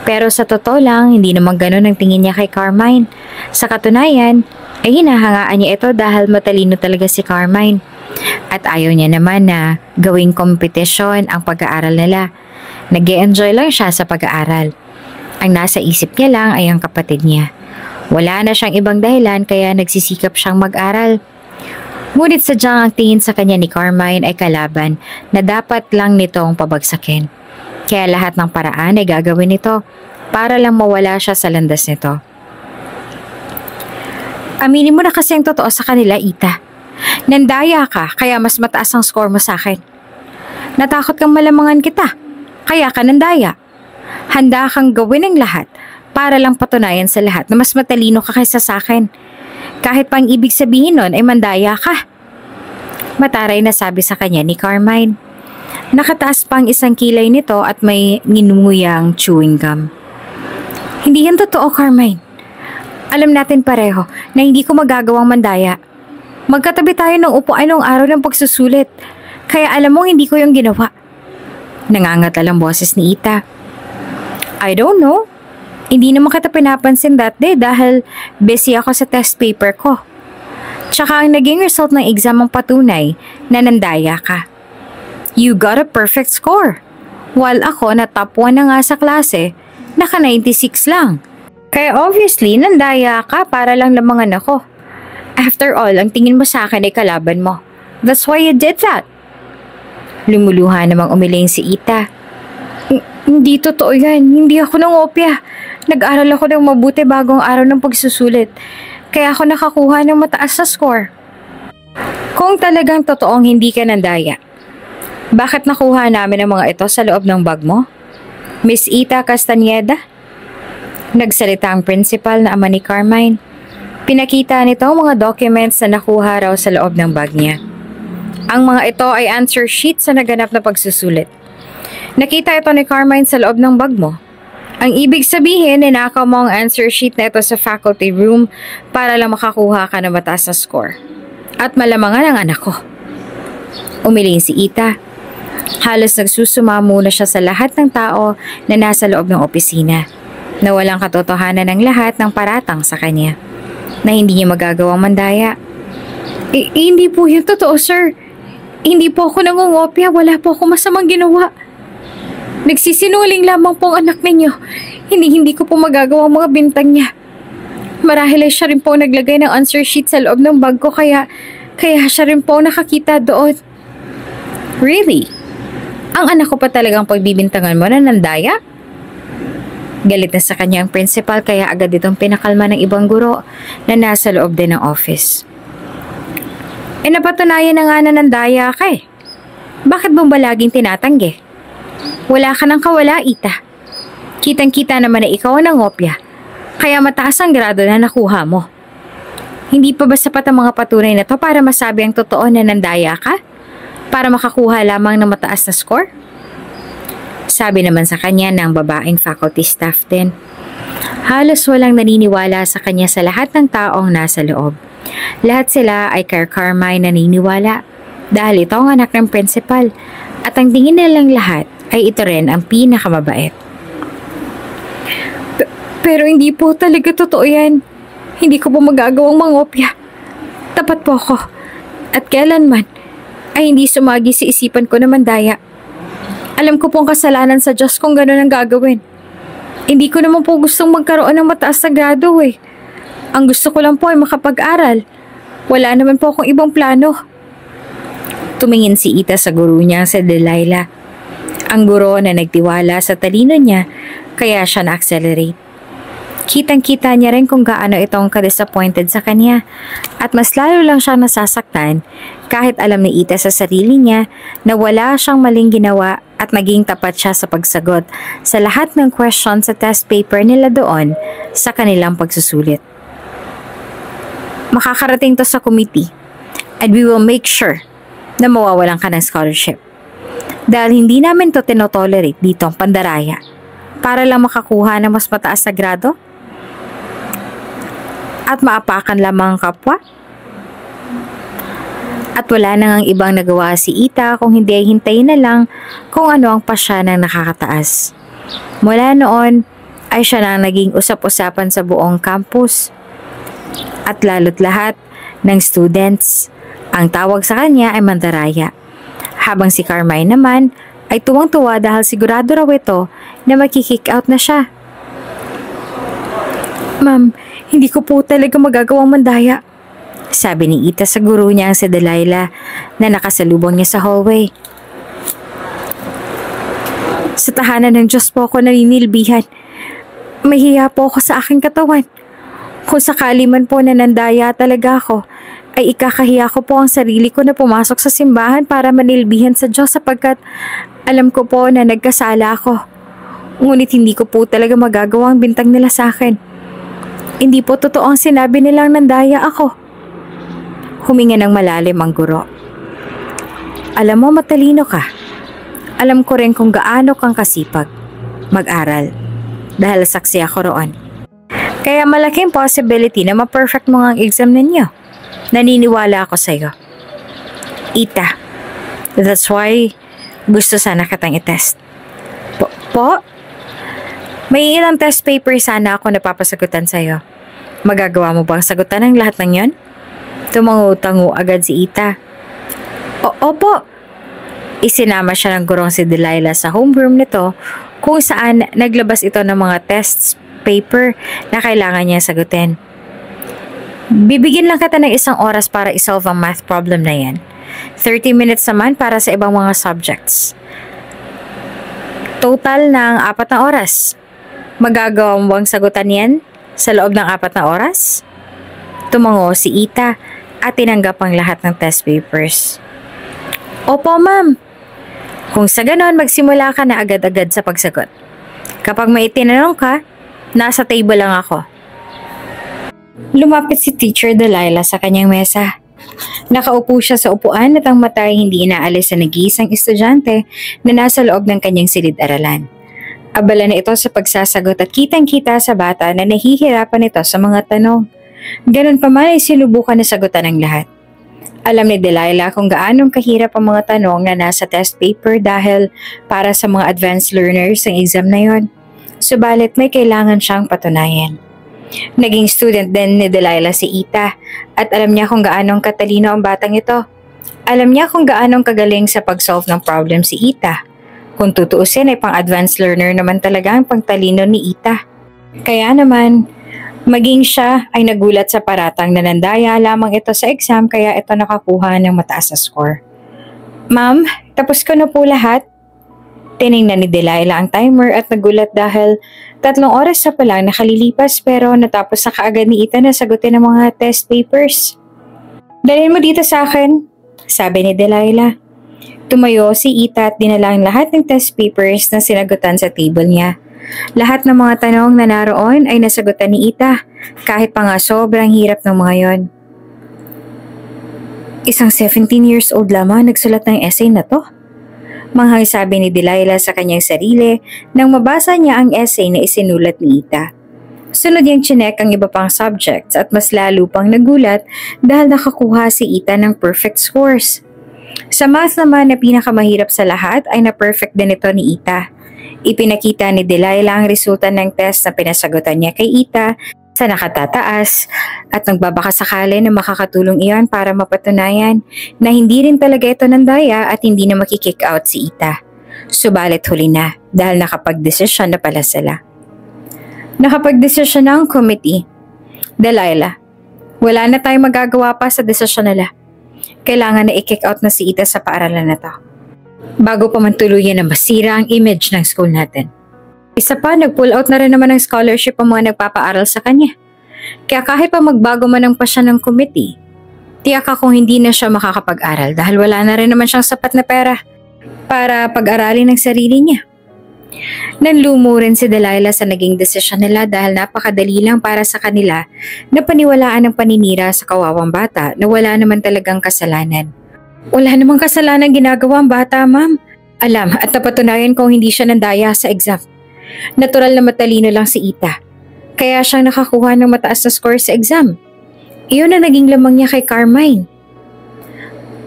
Pero sa totoo lang, hindi naman ganun ang tingin niya kay Carmine. Sa katunayan, ay hinahangaan niya ito dahil matalino talaga si Carmine. At ayaw niya naman na gawing kompetisyon ang pag-aaral nila. Nag-e-enjoy lang siya sa pag-aaral. Ang nasa isip niya lang ay ang kapatid niya. Wala na siyang ibang dahilan kaya nagsisikap siyang mag-aral. Ngunit sadyang ang tingin sa kanya ni Carmine ay kalaban na dapat lang nitong pabagsakin. Kaya lahat ng paraan ay gagawin nito para lang mawala siya sa landas nito. Aminin mo na kasi ang totoo sa kanila, Ita. Nandaya ka kaya mas mataas ang score mo sa akin. Natakot kang malamangan kita, kaya ka nandaya. Handa kang gawin ang lahat para lang patunayan sa lahat na mas matalino ka kaysa sa akin. Kahit pang ibig sabihin nun ay mandaya ka. Mataray na sabi sa kanya ni Carmine. Nakataas pang isang kilay nito at may ninunguyang chewing gum. Hindi yan totoo, Carmine. Alam natin pareho na hindi ko magagawang mandaya. Magkatabi tayo ng upuan noong araw ng pagsusulit. Kaya alam mo hindi ko yung ginawa. Nangangatal ang boses ni Ita. I don't know. Hindi naman kita pinapansin that day dahil busy ako sa test paper ko. Tsaka ang naging result ng exam ang patunay na nandaya ka. You got a perfect score. While ako na top 1 na nga sa klase, naka 96 lang. Kaya obviously nandaya ka para lang lamangan ako. After all, ang tingin mo sa akin ay kalaban mo. That's why you did that. Lumuluha namang umiling si Ita. Hindi totoo yan. Hindi ako nangopya. Nag-aral ako ng mabuti bago ang araw ng pagsusulit. Kaya ako nakakuha ng mataas na score. Kung talagang totoong hindi ka nandaya, bakit nakuha namin ang mga ito sa loob ng bag mo? Miss Ita Castañeda? Nagsalita ang principal na ama ni Carmine. Pinakita nito ang mga documents na nakuha raw sa loob ng bag niya. Ang mga ito ay answer sheet sa naganap na pagsusulit. Nakita ito ni Carmine sa loob ng bag mo. Ang ibig sabihin, ninakaw mo ang answer sheet na ito sa faculty room para lang makakuha ka ng mataas na score. At malamangan ang anak ko. Umiling si Ita. Halos nagsusumamo na siya sa lahat ng tao na nasa loob ng opisina. Na walang katotohanan ng lahat ng paratang sa kanya. Na hindi niya magagawang mandaya. Hindi po yun totoo, sir. Hindi po ako nangungopya. Wala po ako masamang ginawa. Nagsisinungaling lamang po ang anak ninyo. Hindi ko po magagawa ang mga bintang niya. Marahil ay siya rin po naglagay ng answer sheet sa loob ng bag ko kaya siya rin po nakakita doon. Really? Ang anak ko pa talagang pagbibintangan mo na nandaya? Galit na sa kanya ang principal kaya agad itong pinakalma ng ibang guro na nasa loob din ng office. Napatunayan na nga na nandaya ka eh. Bakit mo ba laging tinatanggi? Wala ka ng kawala, Ita. Kitang-kita naman na ikaw ang nangopya, kaya mataas ang grado na nakuha mo. Hindi pa ba sapat ang mga patunay na to para masabi ang totoo na nandaya ka? Para makakuha lamang ng mataas na score? Sabi naman sa kanya ng babaeng faculty staff din. Halos walang naniniwala sa kanya sa lahat ng taong nasa loob. Lahat sila ay kay Carmine naniniwala dahil ito ang anak ng principal at ang tingin nilang lahat ay ito rin ang pinakamabait. Pero hindi po talaga totoo yan. Hindi ko po magagawang mangopya. Tapat po ako. At kailanman ay hindi sumagi sa isipan ko na mandaya. Alam ko pong kasalanan sa Diyos kung gano'n ang gagawin. Hindi ko naman po gustong magkaroon ng mataas na grado eh. Ang gusto ko lang po ay makapag-aral. Wala naman po akong ibang plano. Tumingin si Ita sa guro niya si Delilah. Ang guro na nagtiwala sa talino niya kaya siya na-accelerate. Kitang-kita niya rin kung gaano itong ka-disappointed sa kanya at mas lalo lang siyang nasasaktan kahit alam ni Ita sa sarili niya na wala siyang maling ginawa at naging tapat siya sa pagsagot sa lahat ng question sa test paper nila doon sa kanilang pagsusulit. Makakarating to sa committee and we will make sure na mawawalan ka ng scholarship. Dahil hindi namin to tinotolerate dito ang pandaraya para lang makakuha ng mas mataas na grado at maapakan lamang ang kapwa. At wala nang ang ibang nagawa si Ita kung hindi ay hintayin na lang kung ano ang pasya ng nakakataas. Mula noon ay siya nang naging usap-usapan sa buong campus. At lalo't lahat ng students, ang tawag sa kanya ay mandaraya. Habang si Carmine naman ay tuwang-tuwa dahil sigurado raw ito na makikick out na siya. Ma'am, hindi ko po talaga magagawang mandaya. Sabi ni Ita sa guro niya si Delilah na nakasalubong niya sa hallway. Sa tahanan ng Diyos po ako naninilbihan. Mahihiya po ako sa aking katawan. Kung sakali man po na nandaya talaga ako, ay ikakahiya ko po ang sarili ko na pumasok sa simbahan para manilbihan sa Diyos sapagkat alam ko po na nagkasala ako. Ngunit hindi ko po talaga magagawa ang bintang nila sa akin. Hindi po totoo ang sinabi nilang nandaya ako. Huminga ng malalim ang guro. Alam mo, matalino ka. Alam ko rin kung gaano kang kasipag mag-aral dahil saksi ako roon. Kaya malaking possibility na ma-perfect mo ang exam ninyo. Naniniwala ako sa iyo. Ita, that's why gusto sana kitang i-test. Po? May ilang test paper sana ako napapasagutan sa iyo. Magagawa mo bang sagutan ang lahat ng yon? Tumangu-tangu agad si Ita. Opo. Isinama siya ng gurong si Delilah sa homeroom nito kung saan naglabas ito ng mga test paper na kailangan niya sagutin. Bibigyan lang kita ng 1 oras para isolve ang math problem na yan. 30 minutes naman para sa ibang mga subjects. Total ng 4 na oras. Magagawa mo bang sagutan yan sa loob ng 4 na oras? Tumango si Ita at tinanggap ang lahat ng test papers. Opo, ma'am. Kung sa ganon, magsimula ka na agad-agad sa pagsagot. Kapag may itinanong ka, nasa table lang ako. Lumapit si Teacher Delilah sa kanyang mesa. Nakaupo siya sa upuan at ang mata ay hindi inaalis sa nag-iisang estudyante na nasa loob ng kanyang silid-aralan. Abala na ito sa pagsasagot at kitang-kita sa bata na nahihirapan ito sa mga tanong. Ganun pa man ay sinubukan na sagutan ng lahat. Alam ni Delilah kung gaanong kahirap ang mga tanong na nasa test paper dahil para sa mga advanced learners ang exam na yon. Subalit may kailangan siyang patunayan. Naging student din ni Delilah si Ita at alam niya kung gaanong katalino ang batang ito. Alam niya kung gaanong kagaling sa pag-solve ng problem si Ita. Kung tutuusin ay pang-advanced learner naman talaga ang pangtalino ni Ita. Kaya naman, maging siya ay nagulat sa paratang na nandaya lamang ito sa exam kaya ito nakakuha ng mataas na score. Ma'am, tapos ko na po lahat. Tiningnan ni Delilah ang timer at nagulat dahil 3 oras na palang nakalilipas pero natapos na kaagad ni Ita na sagutin ang mga test papers. Dalhin mo dito sa akin, sabi ni Delilah. Tumayo si Ita at dinala ang lahat ng test papers na sinagutan sa table niya. Lahat ng mga tanong na naroon ay nasagutan ni Ita, kahit pa nga sobrang hirap ng mga yon. Isang 17 years old lamang nagsulat ng essay na to. Manghang sabi ni Delilah sa kanyang sarili nang mabasa niya ang essay na isinulat ni Ita. Sunod niyang chinek ang iba pang subjects at mas lalo pang nagulat dahil nakakuha si Ita ng perfect scores. Sa math naman na pinakamahirap sa lahat ay na-perfect din ito ni Ita. Ipinakita ni Delilah ang resulta ng test na pinasagutan niya kay Ita sa nakatataas at nagbabaka sakali na makakatulong iyon para mapatunayan na hindi rin talaga ito ng daya at hindi na makikick out si Ita. Subalit huli na dahil nakapag-desisyon na pala sila. Nakapag-desisyon na ang committee. Delilah, wala na tayong magagawa pa sa desisyon nila. Kailangan na i-kick out na si Ita sa paaralan na to. Bago pa man tuluyan na masira ang image ng school natin. Isa pa, nag-pull out na rin naman ng scholarship ang mga nagpapaaral sa kanya. Kaya kahit pa magbago man ang pasya ng committee, tiyak akong hindi na siya makakapag-aral dahil wala na rin naman siyang sapat na pera para pag-aralin ng sarili niya. Nanlumo rin si Delilah sa naging desisyon nila dahil napakadali lang para sa kanila na paniwalaan ang paninira sa kawawang bata na wala naman talagang kasalanan. Wala namang kasalanan ginagawa ang bata, ma'am. Alam at napatunayan kong hindi siya nandaya sa exam. Natural na matalino lang si Ita. Kaya siyang nakakuha ng mataas na score sa exam. Iyon ang naging lamang niya kay Carmine.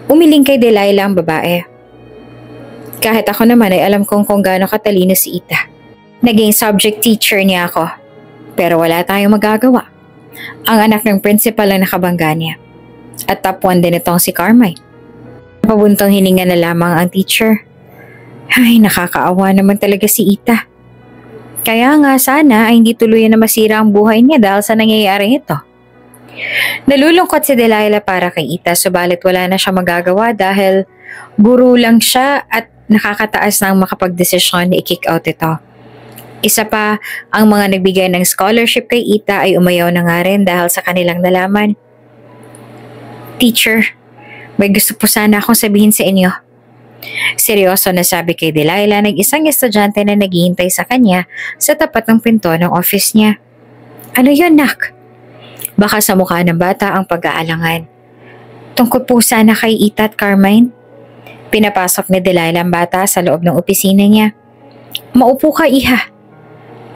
Umiling kay Delilah ang babae. Kahit ako naman ay alam kong kung gaano katalino si Ita. Naging subject teacher niya ako. Pero wala tayong magagawa. Ang anak ng principal ang nakabangga niya. At top 1 din itong si Carmine. Pabuntong hininga na lamang ang teacher. Ay, nakakaawa naman talaga si Ita. Kaya nga sana ay hindi tuluyan na masira ang buhay niya dahil sa nangyayari ito. Nalulungkot si Delilah para kay Ita subalit wala na siya magagawa dahil guro lang siya at nakakataas na ang makapagdesisyon na i-kick out ito. Isa pa, ang mga nagbigay ng scholarship kay Ita ay umayaw na nga rin dahil sa kanilang nalaman. Teacher, may gusto po sana akong sabihin sa inyo. Seryoso na sabi kay Delilah ng isang estudyante na naghihintay sa kanya sa tapat ng pinto ng office niya. Ano yun, nak? Baka sa mukha ng bata ang pag-aalangan. Tungkol po sana kay Ita at Carmine. Pinapasok ni Delilah ang bata sa loob ng opisina niya. Maupo ka, iha.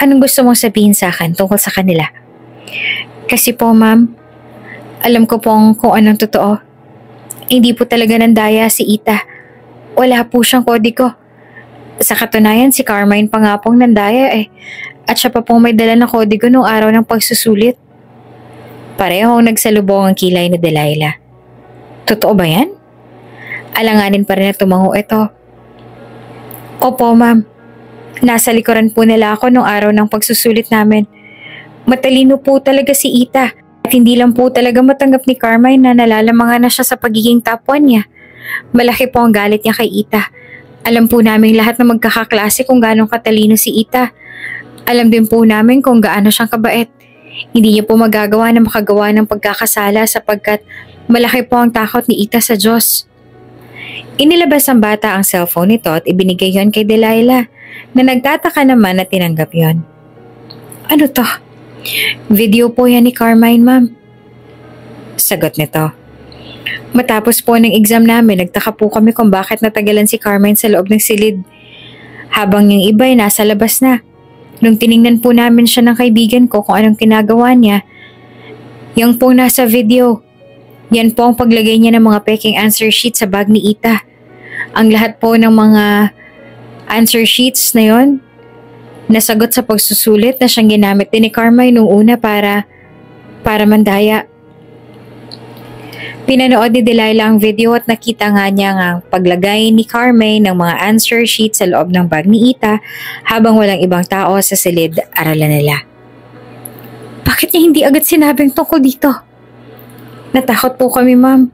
Anong gusto mong sabihin sa akin tungkol sa kanila? Kasi po, ma'am, alam ko pong kung anong totoo. Hindi po talaga nandaya si Ita. Wala po siyang kodigo. Sa katunayan, si Carmine pa nga pong nandaya eh. At siya pa pong may dala na kodigo noong araw ng pagsusulit. Parehong nagsalubong ang kilay ni Delilah. Totoo ba yan? Alanganin pa rin na tumango ito. Opo, ma'am. Nasa likuran po nila ako noong araw ng pagsusulit namin. Matalino po talaga si Ita. At hindi lang po talaga matanggap ni Carmine na nalalamangan na siya sa pagiging top 1 niya. Malaki po ang galit niya kay Ita. Alam po namin lahat na magkakaklase kung gaano katalino si Ita. Alam din po namin kung gaano siyang kabait. Hindi niya po magagawa na makagawa ng pagkakasala sapagkat malaki po ang takot ni Ita sa Diyos. Inilabas ang bata ang cellphone nito at ibinigay yon kay Delilah na nagtataka naman na tinanggap yon. Ano to? Video po yan ni Carmine, ma'am. Sagot nito. Matapos po ng exam namin, nagtaka po kami kung bakit natagalan si Carmine sa loob ng silid. Habang yung iba ay nasa labas na. Nung tiningnan po namin siya ng kaibigan ko kung anong kinagawa niya, yung po nasa video. Yan po ang paglagay niya ng mga peking answer sheet sa bag ni Ita. Ang lahat po ng mga answer sheets na yon, nasagot sa pagsusulit na siyang ginamit din ni Carmine nung una para mandaya. Pinanood ni Delilah ang video at nakita nga niya ang paglagay ni Carmine ng mga answer sheet sa loob ng bag ni Ita habang walang ibang tao sa silid-aralan nila. Bakit niya hindi agad sinabing tungkol dito? Natakot po kami, ma'am.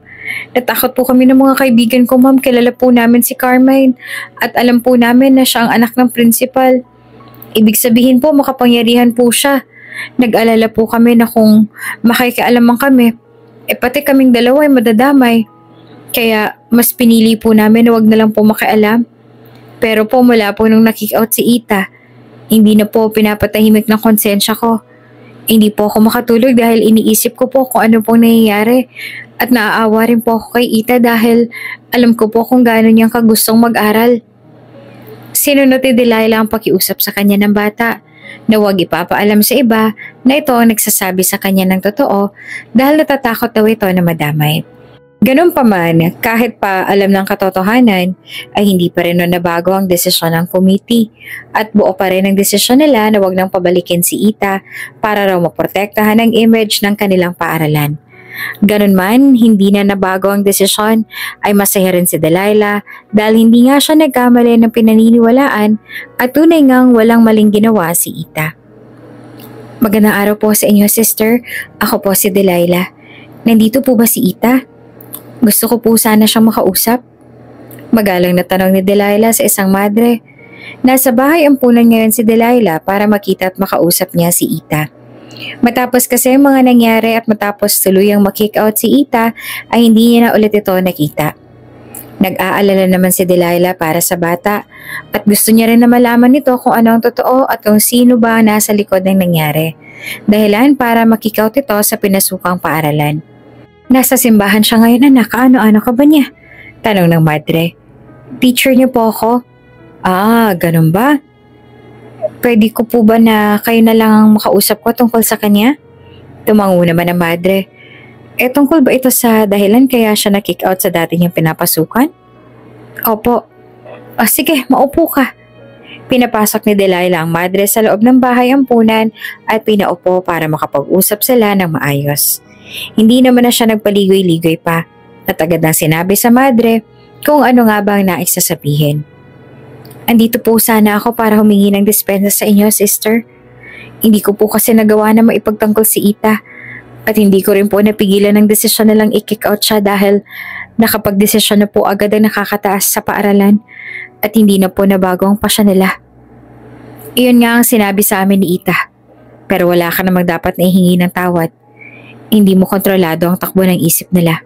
Natakot po kami ng mga kaibigan ko, ma'am. Kilala po namin si Carmine at alam po namin na siya ang anak ng principal. Ibig sabihin po makapangyarihan po siya. Nag-alala po kami na kung makikialaman kami, pati kaming dalawa ay madadamay. Kaya mas pinili po namin na wag na lang po makialam. Pero po mula po nung nakick out si Ita, hindi na po pinapatahimik ng konsensya ko. Hindi po ako makatulog dahil iniisip ko po kung ano pong nangyayari. At naaawa rin po ako kay Ita dahil alam ko po kung gaano niyang kagustong mag-aral. Sinunod ni Delilah ang pakiusap sa kanya ng bata na huwag ipapaalam sa iba na ito ang nagsasabi sa kanya ng totoo dahil natatakot daw ito na madamay. Ganun pa man, kahit pa alam ng katotohanan, ay hindi pa rin nabago ang desisyon ng committee at buo pa rin ang desisyon nila na huwag nang pabalikin si Ita para raw maprotektahan ang image ng kanilang paaralan. Ganun man, hindi na nabago ang desisyon ay masaya rin si Delilah dahil hindi nga siya nagkamali ng pinaniniwalaan at tunay ngang walang maling ginawa si Ita. Magandang araw po sa inyo, sister. Ako po si Delilah. Nandito po ba si Ita? Gusto ko po sana siyang makausap. Magalang na tanong ni Delilah sa isang madre. Nasa bahay ampunan ngayon si Delilah para makita at makausap niya si Ita. Matapos kasi ang mga nangyari at matapos tuluyang makick out si Ita ay hindi niya na ulit ito nakita. Nag-aalala naman si Delilah para sa bata at gusto niya rin na malaman nito kung ano ang totoo at kung sino ba nasa likod ng nangyari. Dahilan para makick out ito sa pinasukang paaralan. Nasa simbahan siya ngayon, anak. Ano ka ba niya? Tanong ng madre. Teacher niyo po ako. Ganun ba? Pwede ko po ba na kayo na lang ang makausap ko tungkol sa kanya? Tumango naman ang madre. Tungkol ba ito sa dahilan kaya siya na-kick out sa dati niyang pinapasukan? Opo. Sige, maupo ka. Pinapasok ni Delilah ang madre sa loob ng bahay ampunan at pinaupo para makapag-usap sila ng maayos. Hindi naman na siya nagpaligoy-ligoy pa at agad nang sinabi sa madre kung ano nga ba ang nais sasabihin. Andito po sana ako para humingi ng dispensa sa inyo, sister. Hindi ko po kasi nagawa na maipagtanggol si Ita at hindi ko rin po napigilan ng desisyon na lang i-kick out siya dahil nakapag-desisyon na po agad ang nakakataas sa paaralan at hindi na po nabago ang pasya nila. Iyon nga ang sinabi sa amin ni Ita, pero wala ka namang dapat na ihingi ng tawad. Hindi mo kontrolado ang takbo ng isip nila.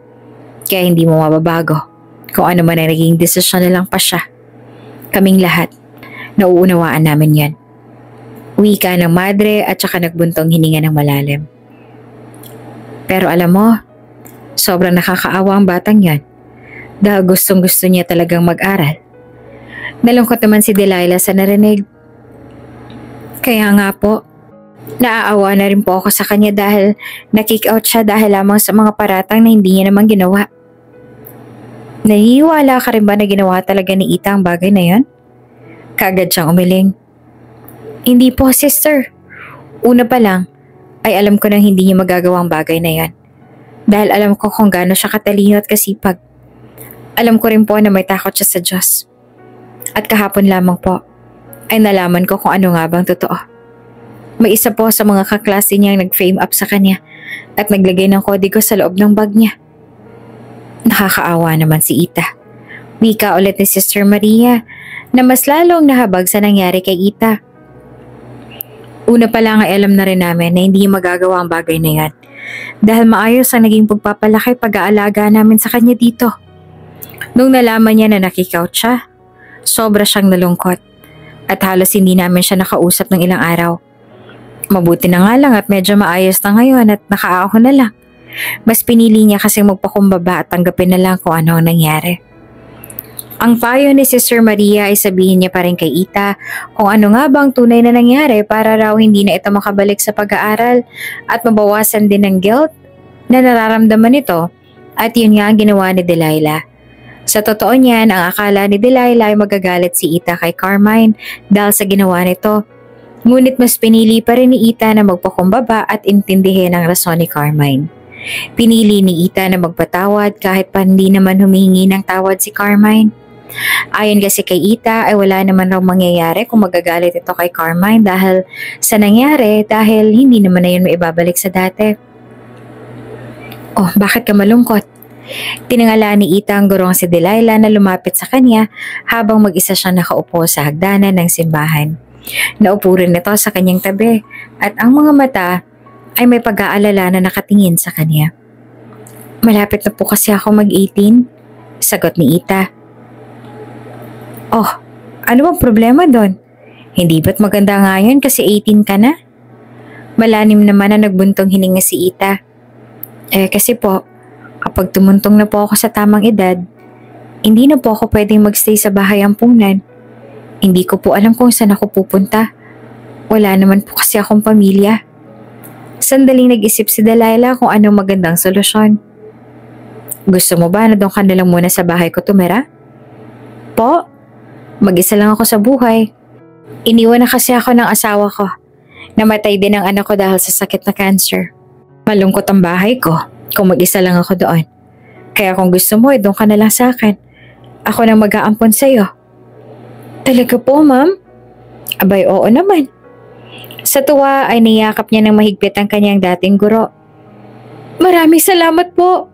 Kaya hindi mo mababago kung ano man ang naging desisyon nilang pa siya. Kaming lahat, nauunawaan namin yan. Wika ng madre at saka nagbuntong hininga ng malalim. Pero alam mo, sobrang nakakaawa ang batang yan dahil gustong gusto niya talagang mag-aral. Nalungkot naman si Delilah sa narinig. Kaya nga po, naaawa na rin po ako sa kanya dahil na-kick out siya dahil lamang sa mga paratang na hindi niya naman ginawa. Naniniwala ka rin ba na ginawa talaga ni Ita ang bagay na yan? Kaagad siyang umiling. Hindi po, sister. Una pa lang, ay alam ko nang hindi niya magagawa ang bagay na yan. Dahil alam ko kung gaano siya katalino at kasipag. Alam ko rin po na may takot siya sa Diyos. At kahapon lamang po, ay nalaman ko kung ano nga bang totoo. May isa po sa mga kaklase niyang nag-frame up sa kanya at naglagay ng kodigo sa loob ng bag niya. Nakakaawa naman si Ita. Wika ulit ni Sister Maria na mas lalong nahabag sa nangyari kay Ita. Una pa lang ay alam na rin namin na hindi magagawa ang bagay na yan dahil maayos ang naging pagpapalaki pag-aalaga namin sa kanya dito. Nung nalaman niya na na-kick out siya, sobra siyang nalungkot at halos hindi namin siya nakausap ng ilang araw. Mabuti na nga lang at medyo maayos na ngayon at nakaahon na lang. Mas pinili niya kasi magpakumbaba at tanggapin na lang kung ano ang nangyari. Ang payo ni Sister Maria ay sabihin niya pa rin kay Ita kung ano nga bang tunay na nangyari para raw hindi na ito makabalik sa pag-aaral at mabawasan din ng guilt na nararamdaman nito at yun nga ang ginawa ni Delilah. Sa totoo niyan, ang akala ni Delilah ay magagalit si Ita kay Carmine dahil sa ginawa nito. Ngunit mas pinili pa rin ni Ita na magpakumbaba at intindihin ang rason ni Carmine. Pinili ni Ita na magpatawad kahit pa hindi naman humihingi ng tawad si Carmine. Ayon kasi kay Ita ay wala naman raw mangyayari kung magagalit ito kay Carmine dahil sa nangyari dahil hindi naman na yun maibabalik sa dati. Oh, bakit ka malungkot? Tinangala ni Ita ang gurong si Delilah na lumapit sa kanya habang mag-isa siyang nakaupo sa hagdanan ng simbahan. Naupo rin ito sa kanyang tabi at ang mga mata ay may pag-aalala na nakatingin sa kanya. Malapit na po kasi ako mag-18, sagot ni Ita. Oh, ano bang problema doon? Hindi ba't maganda nga yun kasi 18 ka na? Malalim naman na nagbuntong hininga si Ita. Kasi po, kapag tumuntong na po ako sa tamang edad, hindi na po ako pwedeng magstay sa bahay ampunan. Hindi ko po alam kung saan ako pupunta. Wala naman po kasi akong pamilya. Sandaling nag-isip si Delilah kung anong magandang solusyon. Gusto mo ba na doon ka na lang muna sa bahay ko tumira? Po, mag-isa lang ako sa buhay. Iniwan na kasi ako ng asawa ko. Namatay din ang anak ko dahil sa sakit na cancer. Malungkot ang bahay ko kung mag-isa lang ako doon. Kaya kung gusto mo, doon ka na lang sa akin. Ako nang mag-aampon sa'yo. Talaga po, ma'am? Abay, oo naman. Sa tuwa ay niyakap niya ng mahigpit ang kanyang dating guro. Maraming salamat po.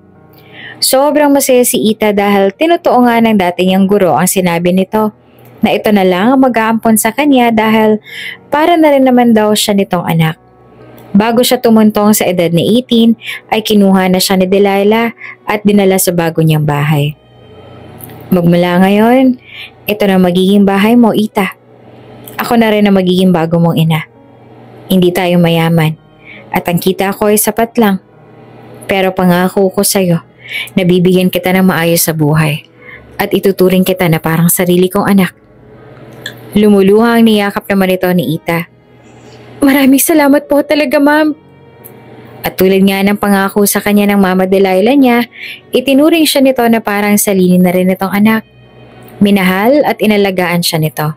Sobrang masaya si Ita dahil tinutuo nga ng dati niyang guro ang sinabi nito na ito na lang ang mag-aampon sa kanya dahil para na rin naman daw siya nitong anak. Bago siya tumuntong sa edad na 18 ay kinuha na siya ni Delilah at dinala sa bago niyang bahay. Magmula ngayon, ito na magiging bahay mo, Ita. Ako na rin ang magiging bago mong ina. Hindi tayo mayaman at ang kita ko ay sapat lang. Pero pangako ko sa'yo, nabibigyan kita ng maayos sa buhay at ituturing kita na parang sarili kong anak. Lumuluha ang niyakap naman ito ni Ita. Maraming salamat po talaga, ma'am. At tulad nga ng pangako sa kanya ng Mama Delilah niya, itinuring siya nito na parang sarili na rin itong anak. Minahal at inalagaan siya nito.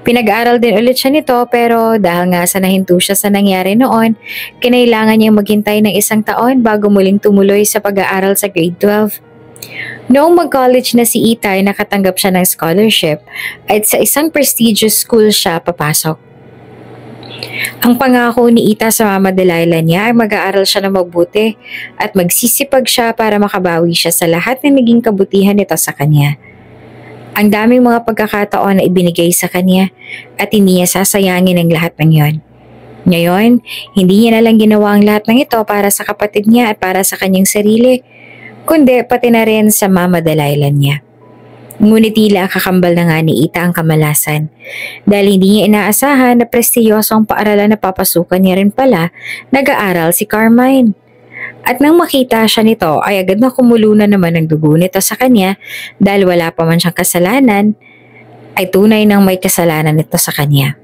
Pinag-aaral din ulit siya nito pero dahil nga sa nahinto siya sa nangyari noon, kinailangan niyang maghintay ng 1 taon bago muling tumuloy sa pag-aaral sa grade 12. Noong mag-college na si Ita ay nakatanggap siya ng scholarship at sa isang prestigious school siya papasok. Ang pangako ni Ita sa Mama Delilah niya ay mag-aaral siya na mabuti at magsisipag siya para makabawi siya sa lahat ng naging kabutihan nito sa kanya. Ang daming mga pagkakataon na ibinigay sa kanya at hindi niya sasayangin ang lahat ng yon. Ngayon, hindi niya na lang ginawa ang lahat ng ito para sa kapatid niya at para sa kanyang sarili, kundi pati na rin sa Mama Delilah niya. Ngunit tila kakambal na nga ni Ita ang kamalasan dahil hindi niya inaasahan na prestiyosong paaralan na papasukan niya rin pala nag-aaral si Carmine. At nang makita siya nito ay agad na kumulo na naman ang dugo nito sa kanya dahil wala pa man siyang kasalanan ay tunay nang may kasalanan nito sa kanya.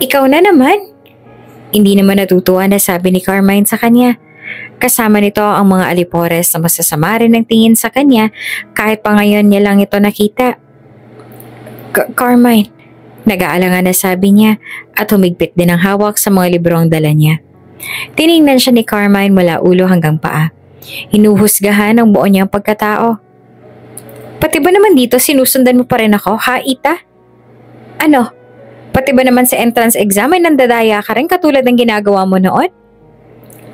Ikaw na naman? Hindi naman natutuwa na sabi ni Carmine sa kanya. Kasama nito ang mga alipores na masasama rin ang tingin sa kanya kahit pa ngayon niya lang ito nakita. Carmine, nag-aalangan na sabi niya at humigpit din ang hawak sa mga librong dala niya. Tiningnan siya ni Carmine mula ulo hanggang paa. Hinuhusgahan ang buo niyang pagkatao. Pati ba naman dito sinusundan mo pa rin ako, ha Ita? Ano? Pati ba naman sa entrance exam ay nandadaya ka rin katulad ng ginagawa mo noon?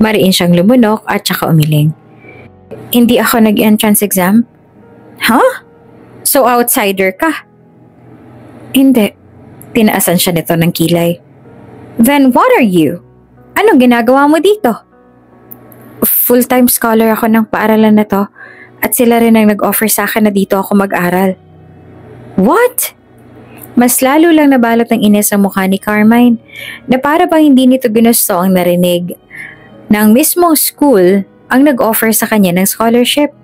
Mariin siyang lumunok at saka umiling. Hindi ako nag-entrance exam? Huh? So outsider ka? Hindi. Tinaasan siya nito ng kilay. Then what are you? Anong ginagawa mo dito? Full-time scholar ako ng paaralan na to at sila rin ang nag-offer sa akin na dito ako mag-aral. What? Mas lalo lang nabalot ng ines ang mukha ni Carmine na para bang hindi nito ginusto ang narinig na ang mismong school ang nag-offer sa kanya ng scholarship.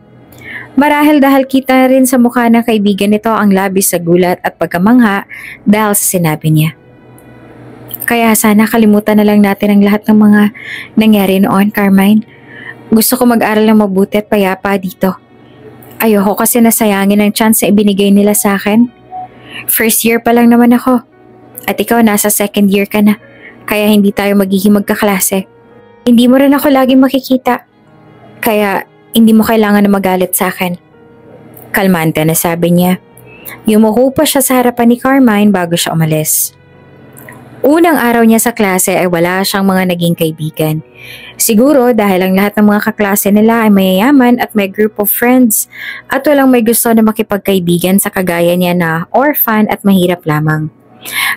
Marahil dahil kita rin sa mukha ng kaibigan nito ang labis sa gulat at pagkamangha dahil sa sinabi niya. Kaya sana kalimutan na lang natin ang lahat ng mga nangyari noon, Carmine. Gusto ko mag-aral ng mabuti at payapa dito. Ayoko kasi nasayangin ang chance na ibinigay nila sa akin. First year pa lang naman ako. At ikaw nasa second year ka na, kaya hindi tayo magiging magkaklase. Hindi mo rin ako laging makikita. Kaya hindi mo kailangan na magalit sa akin. Kalmante na sabi niya. Yumuko pa siya sa harapan ni Carmine bago siya umalis. Unang araw niya sa klase ay wala siyang mga naging kaibigan. Siguro dahil ang lahat ng mga kaklase nila ay mayayaman at may group of friends at walang may gusto na makipagkaibigan sa kagaya niya na orphan at mahirap lamang.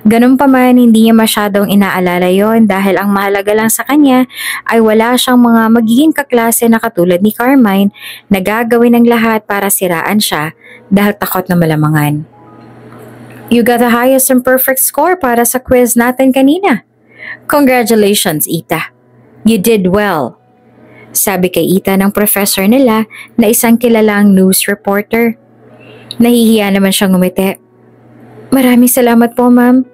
Ganun pa man, hindi niya masyadong inaalala yon dahil ang mahalaga lang sa kanya ay wala siyang mga magiging kaklase na katulad ni Carmine na gagawin ng lahat para siraan siya dahil takot na malamangan. You got the highest and perfect score para sa quiz natin kanina. Congratulations, Ita. You did well. Sabi kay Ita ng professor nila na isang kilalang news reporter. Nahihiya naman siyang ngumiti. Maraming salamat po, ma'am.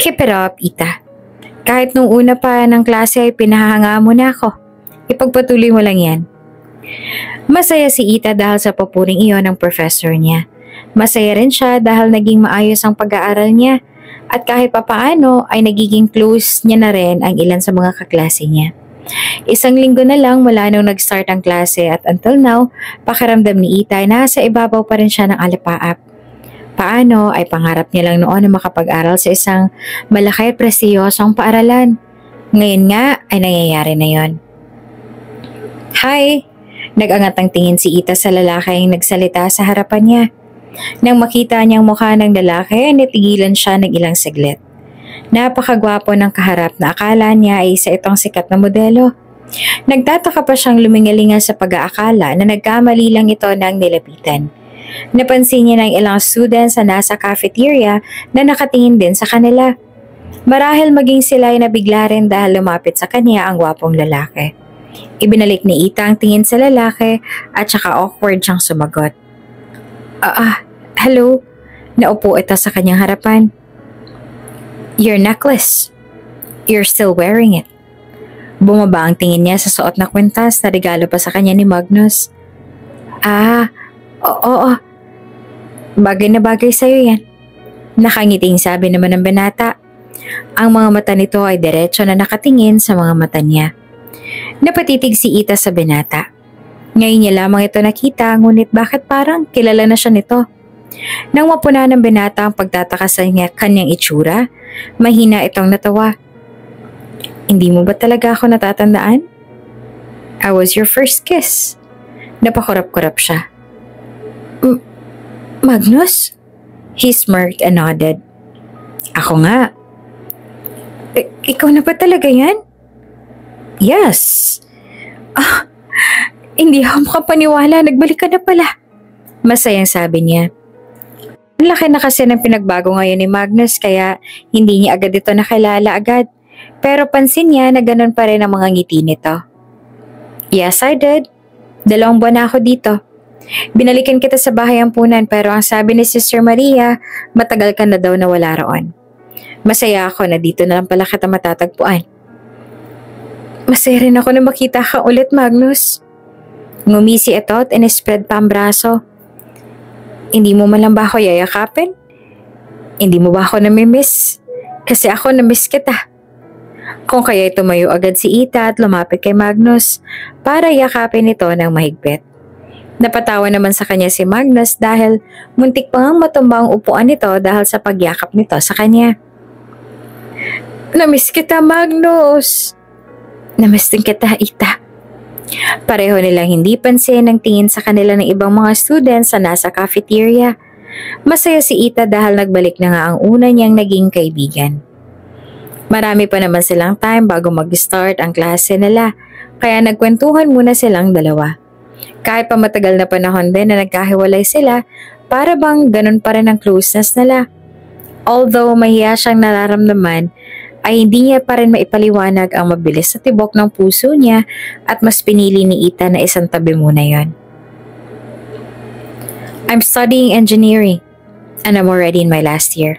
Keep it up, Ita. Kahit nung una pa ng klase ay pinahanga mo na ako. Ipagpatuloy mo lang yan. Masaya si Ita dahil sa papuring iyon ng professor niya. Masaya rin siya dahil naging maayos ang pag-aaral niya at kahit papaano ay nagiging close niya na rin ang ilan sa mga kaklase niya. Isang linggo na lang mula nung nag-start ang klase at until now, pakiramdam ni Ita ay nasa ibabaw pa rin siya ng alapaap. Paano ay pangarap niya lang noon na makapag-aral sa isang malaki at prestiyosong paaralan. Ngayon nga ay nangyayari na yon. Hi! Nag-angat ang tingin si Ita sa lalaking nagsalita sa harapan niya. Nang makita niyang mukha ng lalaki, natigilan siya ng ilang saglit. Napakagwapo ng kaharap na akala niya ay isa itong sikat na modelo. Nagtataka pa siyang lumingalinga sa pag-aakala na nagkamali lang ito ng nilapitan. Napansin niya ng ilang students na nasa cafeteria na nakatingin din sa kanila. Marahil maging sila ay nabigla rin dahil lumapit sa kanya ang gwapong lalaki. Ibinalik ni Ita ang tingin sa lalaki at saka awkward siyang sumagot. Hello? Naupo ito sa kanyang harapan. Your necklace. You're still wearing it. Bumaba ang tingin niya sa suot na kwintas na regalo pa sa kanya ni Magnus. Oo. Bagay na bagay sa'yo yan. Nakangiting sabi naman ng binata. Ang mga mata nito ay diretso na nakatingin sa mga mata niya. Napatitig si Ita sa binata. Ngayon niya lamang ito nakita, ngunit bakit parang kilala na siya nito. Nang mapuna ng binata ang pagtataka sa kanyang itsura, mahina itong natawa. Hindi mo ba talaga ako natatandaan? I was your first kiss. Napakurap-kurap siya. Magnus? He smirked and nodded. Ako nga. Ikaw na ba talaga yan? Yes. Hindi ako makapaniwala. Nagbalik ka na pala. Masayang sabi niya. Ang laki na kasi ng pinagbago ngayon ni Magnus kaya hindi niya agad ito nakilala agad. Pero pansin niya na ganun pa rin ang mga ngiti nito. Yes, I did. 2 buwan na ako dito. Binalikan kita sa bahay ampunan pero ang sabi ni Sister Maria, matagal ka na daw na wala roon. Masaya ako na dito na lang pala kita matatagpuan. Masaya rin ako na makita ka ulit, Magnus. Ngumisi ito at inispread pa ang braso. Hindi mo man lang ba ako yayakapin? Hindi mo ba ako namimiss? Kasi ako namiss kita. Kung kaya tumayo agad si Ita at lumapit kay Magnus para yakapin ito ng mahigpit. Napatawa naman sa kanya si Magnus dahil muntik pa ngang matumba ang upuan nito dahil sa pagyakap nito sa kanya. Namiss kita, Magnus! Namiss din kita, Ita. Pareho nilang hindi pansin ang tingin sa kanila ng ibang mga students sa nasa cafeteria. Masaya si Ita dahil nagbalik na nga ang una niyang naging kaibigan. Marami pa naman silang time bago mag-start ang klase nila, kaya nagkwentuhan muna silang dalawa. Kahit pa matagal na panahon din na nagkahiwalay sila, para bang ganun pa rin ang closeness nila. Although mahiya siyang nararamdaman, ay hindi niya pa rin maipaliwanag ang mabilis sa tibok ng puso niya at mas pinili ni Ita na isang tabi muna yon. I'm studying engineering and I'm already in my last year.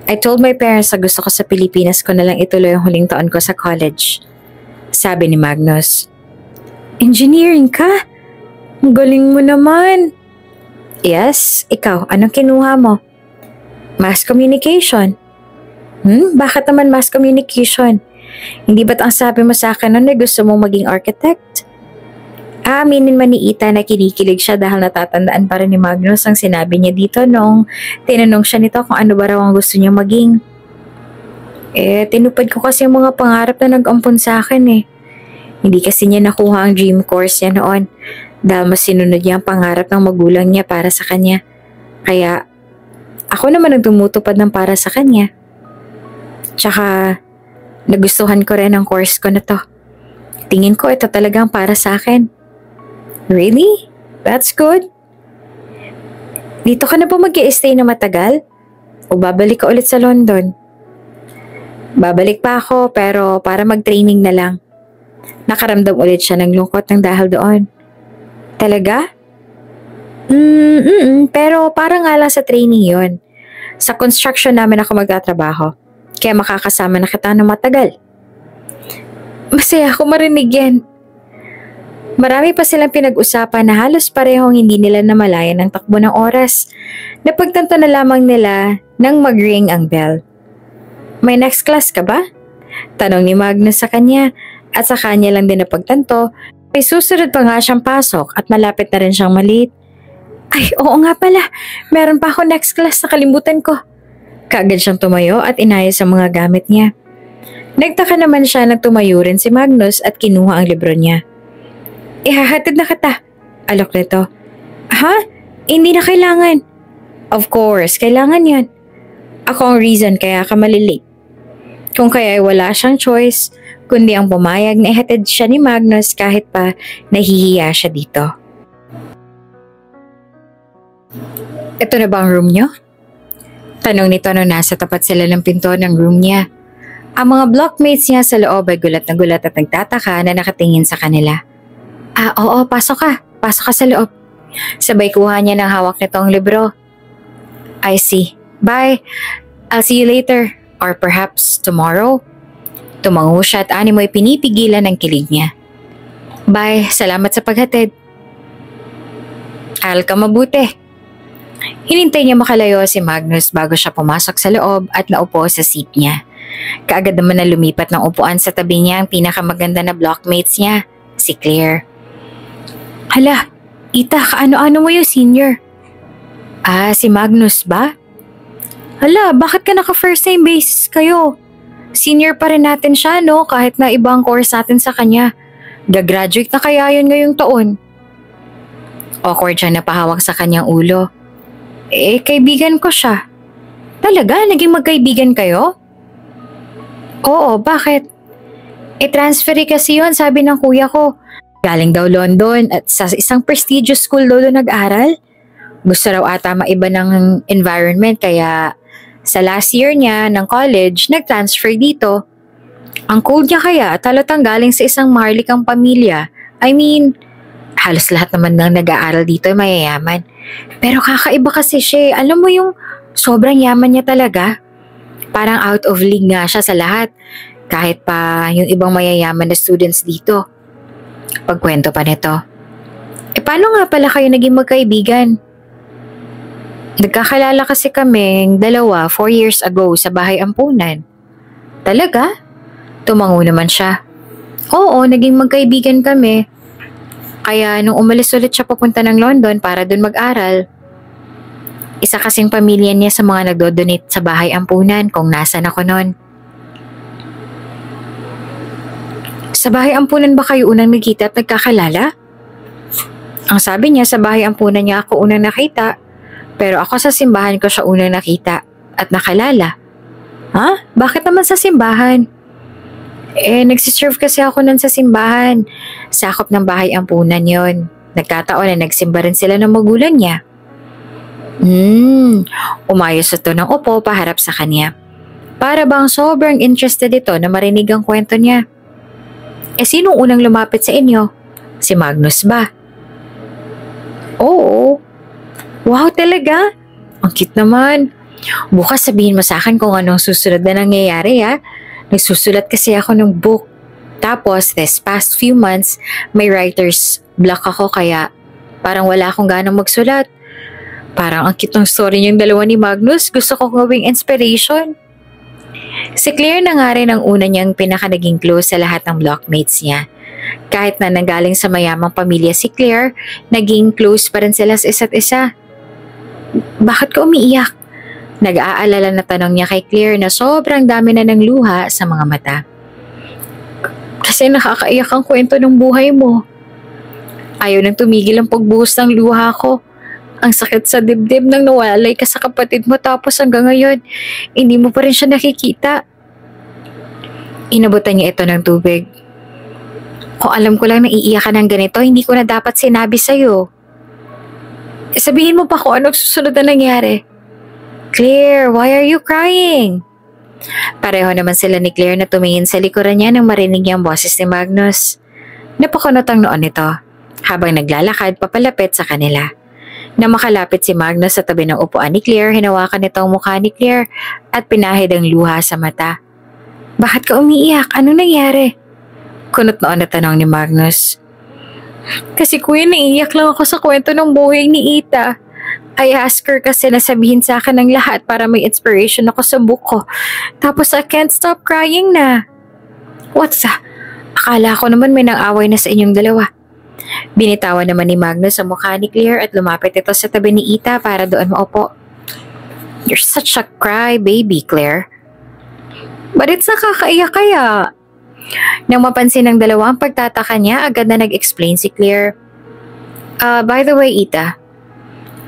I told my parents na gusto ko sa Pilipinas ko na lang ituloy ang huling taon ko sa college. Sabi ni Magnus. Engineering ka? Ang galing mo naman. Yes, ikaw, anong kinuha mo? Mass communication. Bakit naman mass communication? Hindi ba't ang sabi mo sa akin na gusto mong maging architect? Aaminin man ni Ita na kinikilig siya dahil natatandaan pa rin ni Magnus ang sinabi niya dito nung tinanong siya nito kung ano ba raw ang gusto niya maging. Tinupad ko kasi yung mga pangarap na nag-ampon sa akin . Hindi kasi niya nakuha ang dream course niya noon dahil mas sinunod niya ang pangarap ng magulang niya para sa kanya. Kaya ako naman ang tumutupad ng para sa kanya. Tsaka nagustuhan ko rin ang course ko na to. Tingin ko ito talagang para sa akin. Really? That's good. Dito ka na ba mag-i-stay na matagal? O babalik ka ulit sa London? Babalik pa ako pero para mag-training na lang. Nakaramdam ulit siya ng lungkot ng dahil doon. Talaga? Pero para nga lang sa training yon. Sa construction namin ako magtatrabaho. Kaya makakasama na kita ng matagal. Masaya ako marinig yan. Marami pa silang pinag-usapan na halos parehong hindi nila namalayan ng takbo ng oras. Napagtanto na lamang nila nang mag-ring ang bell. May next class ka ba? Tanong ni Magnus sa kanya at sa kanya lang din napagtanto. May susunod pa nga siyang pasok at malapit na rin siyang maliit. Ay, oo nga pala. Meron pa ako next class na kalimutan ko. Kaagad siyang tumayo at inayos ang mga gamit niya. Nagtaka naman siya na tumayo rin si Magnus at kinuha ang libro niya. Ihahatid na kita. Alok nito. Ha? Hindi na kailangan. Of course, kailangan yan. Ako ang reason kaya ka malilate. Kung kaya ay wala siyang choice, kundi ang pumayag na ihatid siya ni Magnus kahit pa nahihiya siya dito. Ito na ba ang room niyo? Tanong nito nung nasa tapat sila ng pinto ng room niya. Ang mga blockmates niya sa loob ay gulat na gulat at nagtataka na nakatingin sa kanila. Oo, pasok ka. Pasok ka sa loob. Sabay kuha niya ng hawak nitong libro. I see. Bye. I'll see you later. Or perhaps tomorrow. Tumango siya at animoy pinipigilan ang kilig niya. Bye. Salamat sa paghatid. Aral ka mabuti. Hinintay niya makalayo si Magnus bago siya pumasok sa loob at naupo sa seat niya. Kaagad naman na lumipat ng upuan sa tabi niya ang pinakamaganda na blockmates niya, si Claire. Hala, Ita, kaano-ano mo yung senior? Si Magnus ba? Hala, bakit ka naka first name basis kayo? Senior pa rin natin siya, no? Kahit na ibang course natin sa kanya. Gagraduate na kaya yun ngayong taon. Awkward siya napahawak sa kanyang ulo. Kaibigan ko siya. Talaga? Naging magkaibigan kayo? Oo, bakit? Transfer kasi yun, sabi ng kuya ko. Galing daw London at sa isang prestigious school daw doon nag-aral. Gusto raw ata maiba ng environment kaya sa last year niya ng college, nag-transfer dito. Ang cool niya kaya, talatang galing sa isang maharlikang pamilya. I mean, halos lahat naman ng nag-aaral dito ay mayayaman. Pero kakaiba kasi siya. Alam mo yung sobrang yaman niya talaga. Parang out of league nga siya sa lahat. Kahit pa yung ibang mayayaman na students dito. Pagkwento pa nito. Paano nga pala kayo naging magkaibigan? Nagkakalala kasi kaming dalawa 4 years ago sa bahay ampunan. Talaga? Tumango naman siya. Oo, naging magkaibigan kami. Kaya nung umalis ulit siya papunta ng London para dun mag-aral, isa kasing pamilya niya sa mga nagdo-donate sa bahay ampunan kung nasan ako nun. Sa bahay ampunan ba kayo unang nagkita at nagkakalala? Ang sabi niya sa bahay ampunan niya ako unang nakita, pero ako sa simbahan ko siya unang nakita at nakalala. Ha? Bakit naman sa simbahan? Nagsiserve kasi ako nun sa simbahan. Sakop ng bahay ampunan yon. Nagkataon na nagsimba rin sila ng magulang niya. Umayos ito ng upo paharap sa kanya. Para bang sobrang interested ito na marinig ang kwento niya. Sino unang lumapit sa inyo? Si Magnus ba? Oo. Wow, talaga? Ang cute naman. Bukas sabihin mo sa akin kung anong susunod na nangyayari, ha? Nagsusulat kasi ako ng book. Tapos, this past few months, may writer's block ako kaya parang wala akong ganang magsulat. Parang ang cute ng story niyong dalawa ni Magnus. Gusto ko gawing inspiration. Si Claire na nga rin ang una niyang pinaka-naging close sa lahat ng blockmates niya. Kahit na nanggaling sa mayamang pamilya si Claire, naging close pa rin sila sa isa't isa. Bakit ka umiiyak? Nag-aalala na tanong niya kay Claire na sobrang dami na ng luha sa mga mata. Kasi nakakaiyak ang kwento ng buhay mo. Ayaw nang tumigil ang pagbuhos ng luha ko. Ang sakit sa dibdib nang nawalay ka sa kapatid mo tapos hanggang ngayon, hindi mo pa rin siya nakikita. Inabutan niya ito ng tubig. Kung alam ko lang na iiyak ka ng ganito, hindi ko na dapat sinabi sa'yo. Sabihin mo pa kung anong susunod na nangyari. Claire, why are you crying? Pareho naman sila ni Claire na tumingin sa likuran niya nang marinig niya ang boses ni Magnus. Napakunot ang noon nito habang naglalakad papalapit sa kanila. Na makalapit si Magnus sa tabi ng upuan ni Claire, hinawakan nito ang mukha ni Claire at pinahid ang luha sa mata. Bakit ka umiiyak? Anong nangyari? Kunot noon na tanong ni Magnus. Kasi kuya, naiiyak lang ako sa kwento ng buhay ni Ita. I asked her kasi na sabihin sa akin ng lahat para may inspiration ako sa book ko. Tapos I can't stop crying na. What's that? Akala ko naman may nang-away na sa inyong dalawa. Binitawan naman ni Magnus ang mukha ni Claire at lumapit ito sa tabi ni Ita para doon maupo. You're such a cry baby, Claire. But it's nakakaiyak kaya. Nang mapansin ng dalawa ang pagtataka niya, agad na nag-explain si Claire. By the way, Ita,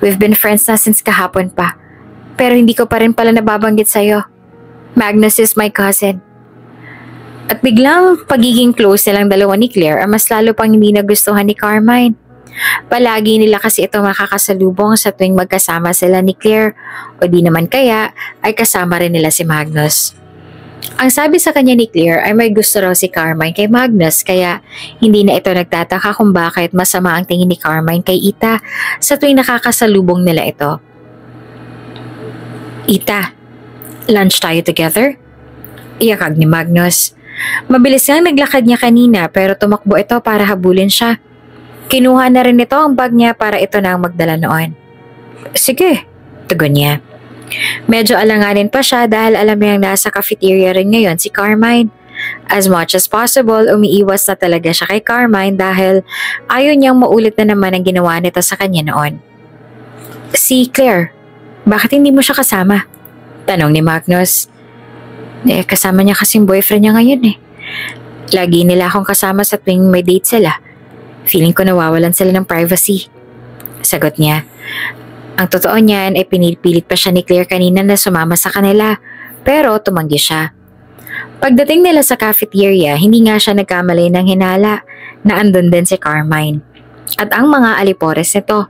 we've been friends na since kahapon pa. Pero hindi ko pa rin pala nababanggit sa'yo. Magnus is my cousin. At biglang pagiging close nilang dalawa ni Claire ay mas lalo pang hindi nagustuhan ni Carmine. Palagi nila kasi ito makakasalubong sa tuwing magkasama sila ni Claire o di naman kaya ay kasama rin nila si Magnus. Ang sabi sa kanya ni Claire ay may gusto raw si Carmine kay Magnus kaya hindi na ito nagtataka kung bakit masama ang tingin ni Carmine kay Ita sa tuwing nakakasalubong nila ito. Ita, lunch tayo together? Iyakag ni Magnus. Mabilis ngang naglakad niya kanina pero tumakbo ito para habulin siya. Kinuha na rin ito ang bag niya para ito na ang magdala noon. Sige, tugon niya. Medyo alanganin pa siya dahil alam niyang nasa cafeteria rin ngayon si Carmine. As much as possible, umiiwas na talaga siya kay Carmine dahil ayaw niyang maulit na naman ang ginawa nito sa kanya noon. Si Claire, bakit hindi mo siya kasama? Tanong ni Magnus. Kasama niya kasing boyfriend niya ngayon eh. Lagi nila akong kasama sa tuwing may date sila. Feeling ko nawawalan sila ng privacy. Sagot niya. Ang totoo niyan ay pinipilit pa siya ni Claire kanina na sumama sa kanila, pero tumanggi siya. Pagdating nila sa cafeteria, hindi nga siya nagkamali ng hinala na andun din si Carmine. At ang mga alipores nito.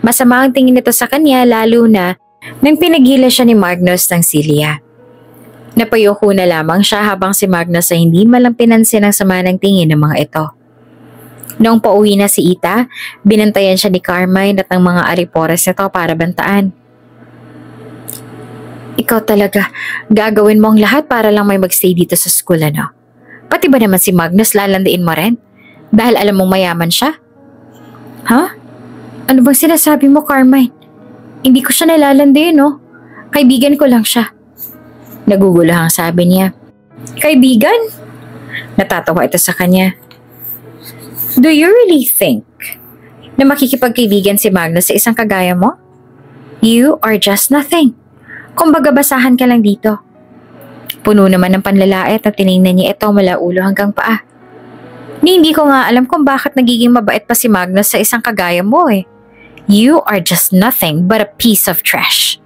Masama ang tingin nito sa kanya lalo na nang pinaghila siya ni Magnus ng Celia. Napayuko na lamang siya habang si Magnus ay hindi malang pinansin ang sama ng tingin ng mga ito. Noong pauwi na si Ita, binantayan siya ni Carmine at ang mga alipores nito para bantaan. Ikaw talaga, gagawin mo ang lahat para lang may magstay dito sa school ano? Pati ba naman si Magnus lalandiin mo rin? Dahil alam mong mayaman siya? Ha? Ano bang sinasabi mo, Carmine? Hindi ko siya nalalandiin, no? Kaibigan ko lang siya. Naguguluhang sabi niya. Kaibigan? Natatawa ito sa kanya. Do you really think na makikipagkaibigan si Magnus sa isang kagaya mo? You are just nothing. Kumbaga basahan ka lang dito. Puno naman ng panlalait na tiningnan niya ito mula ulo hanggang paa. Hindi ko nga alam kung bakit nagiging mabait pa si Magnus sa isang kagaya mo eh. You are just nothing but a piece of trash.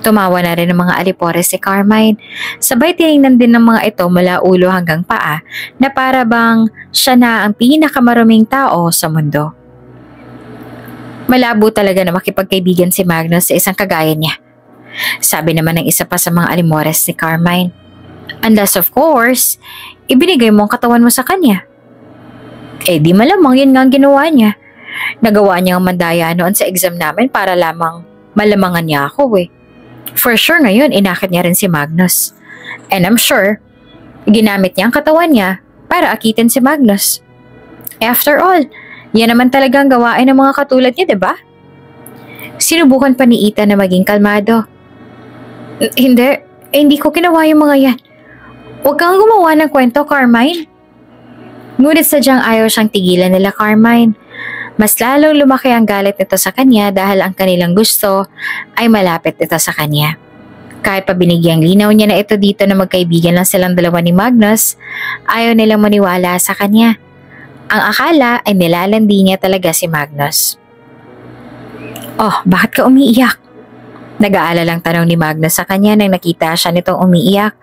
Tumawa na rin ang mga alipores si Carmine. Sabay tinignan din ng mga ito mula ulo hanggang paa na para bang siya na ang pinakamaruming tao sa mundo. Malabo talaga na makipagkaibigan si Magnus sa isang kagaya niya. Sabi naman ng isa pa sa mga alimores ni Carmine. Unless of course, ibinigay mo ang katawan mo sa kanya. Di malamang yun nga ang ginawa niya. Nagawa niya ang mandaya noon sa exam namin para lamang malamangan niya ako eh. For sure ngayon, inakit niya rin si Magnus. And I'm sure, ginamit niya ang katawan niya para akitin si Magnus. After all, yan naman talagang gawain ng mga katulad niya, diba? Sinubukan pa ni Ita na maging kalmado. Hindi ko ginawa yung mga yan. Huwag kang gumawa ng kwento, Carmine. Ngunit sadyang ayaw siyang tigilan nila, Carmine. Mas lalong lumaki ang galit nito sa kanya dahil ang kanilang gusto ay malapit ito sa kanya. Kahit pa binigyang linaw niya na ito dito na magkaibigan lang silang dalawa ni Magnus, ayaw nilang maniwala sa kanya. Ang akala ay nilalandi niya talaga si Magnus. Oh, bakit ka umiiyak? Nag-aalalang tanong ni Magnus sa kanya nang nakita siya nitong umiiyak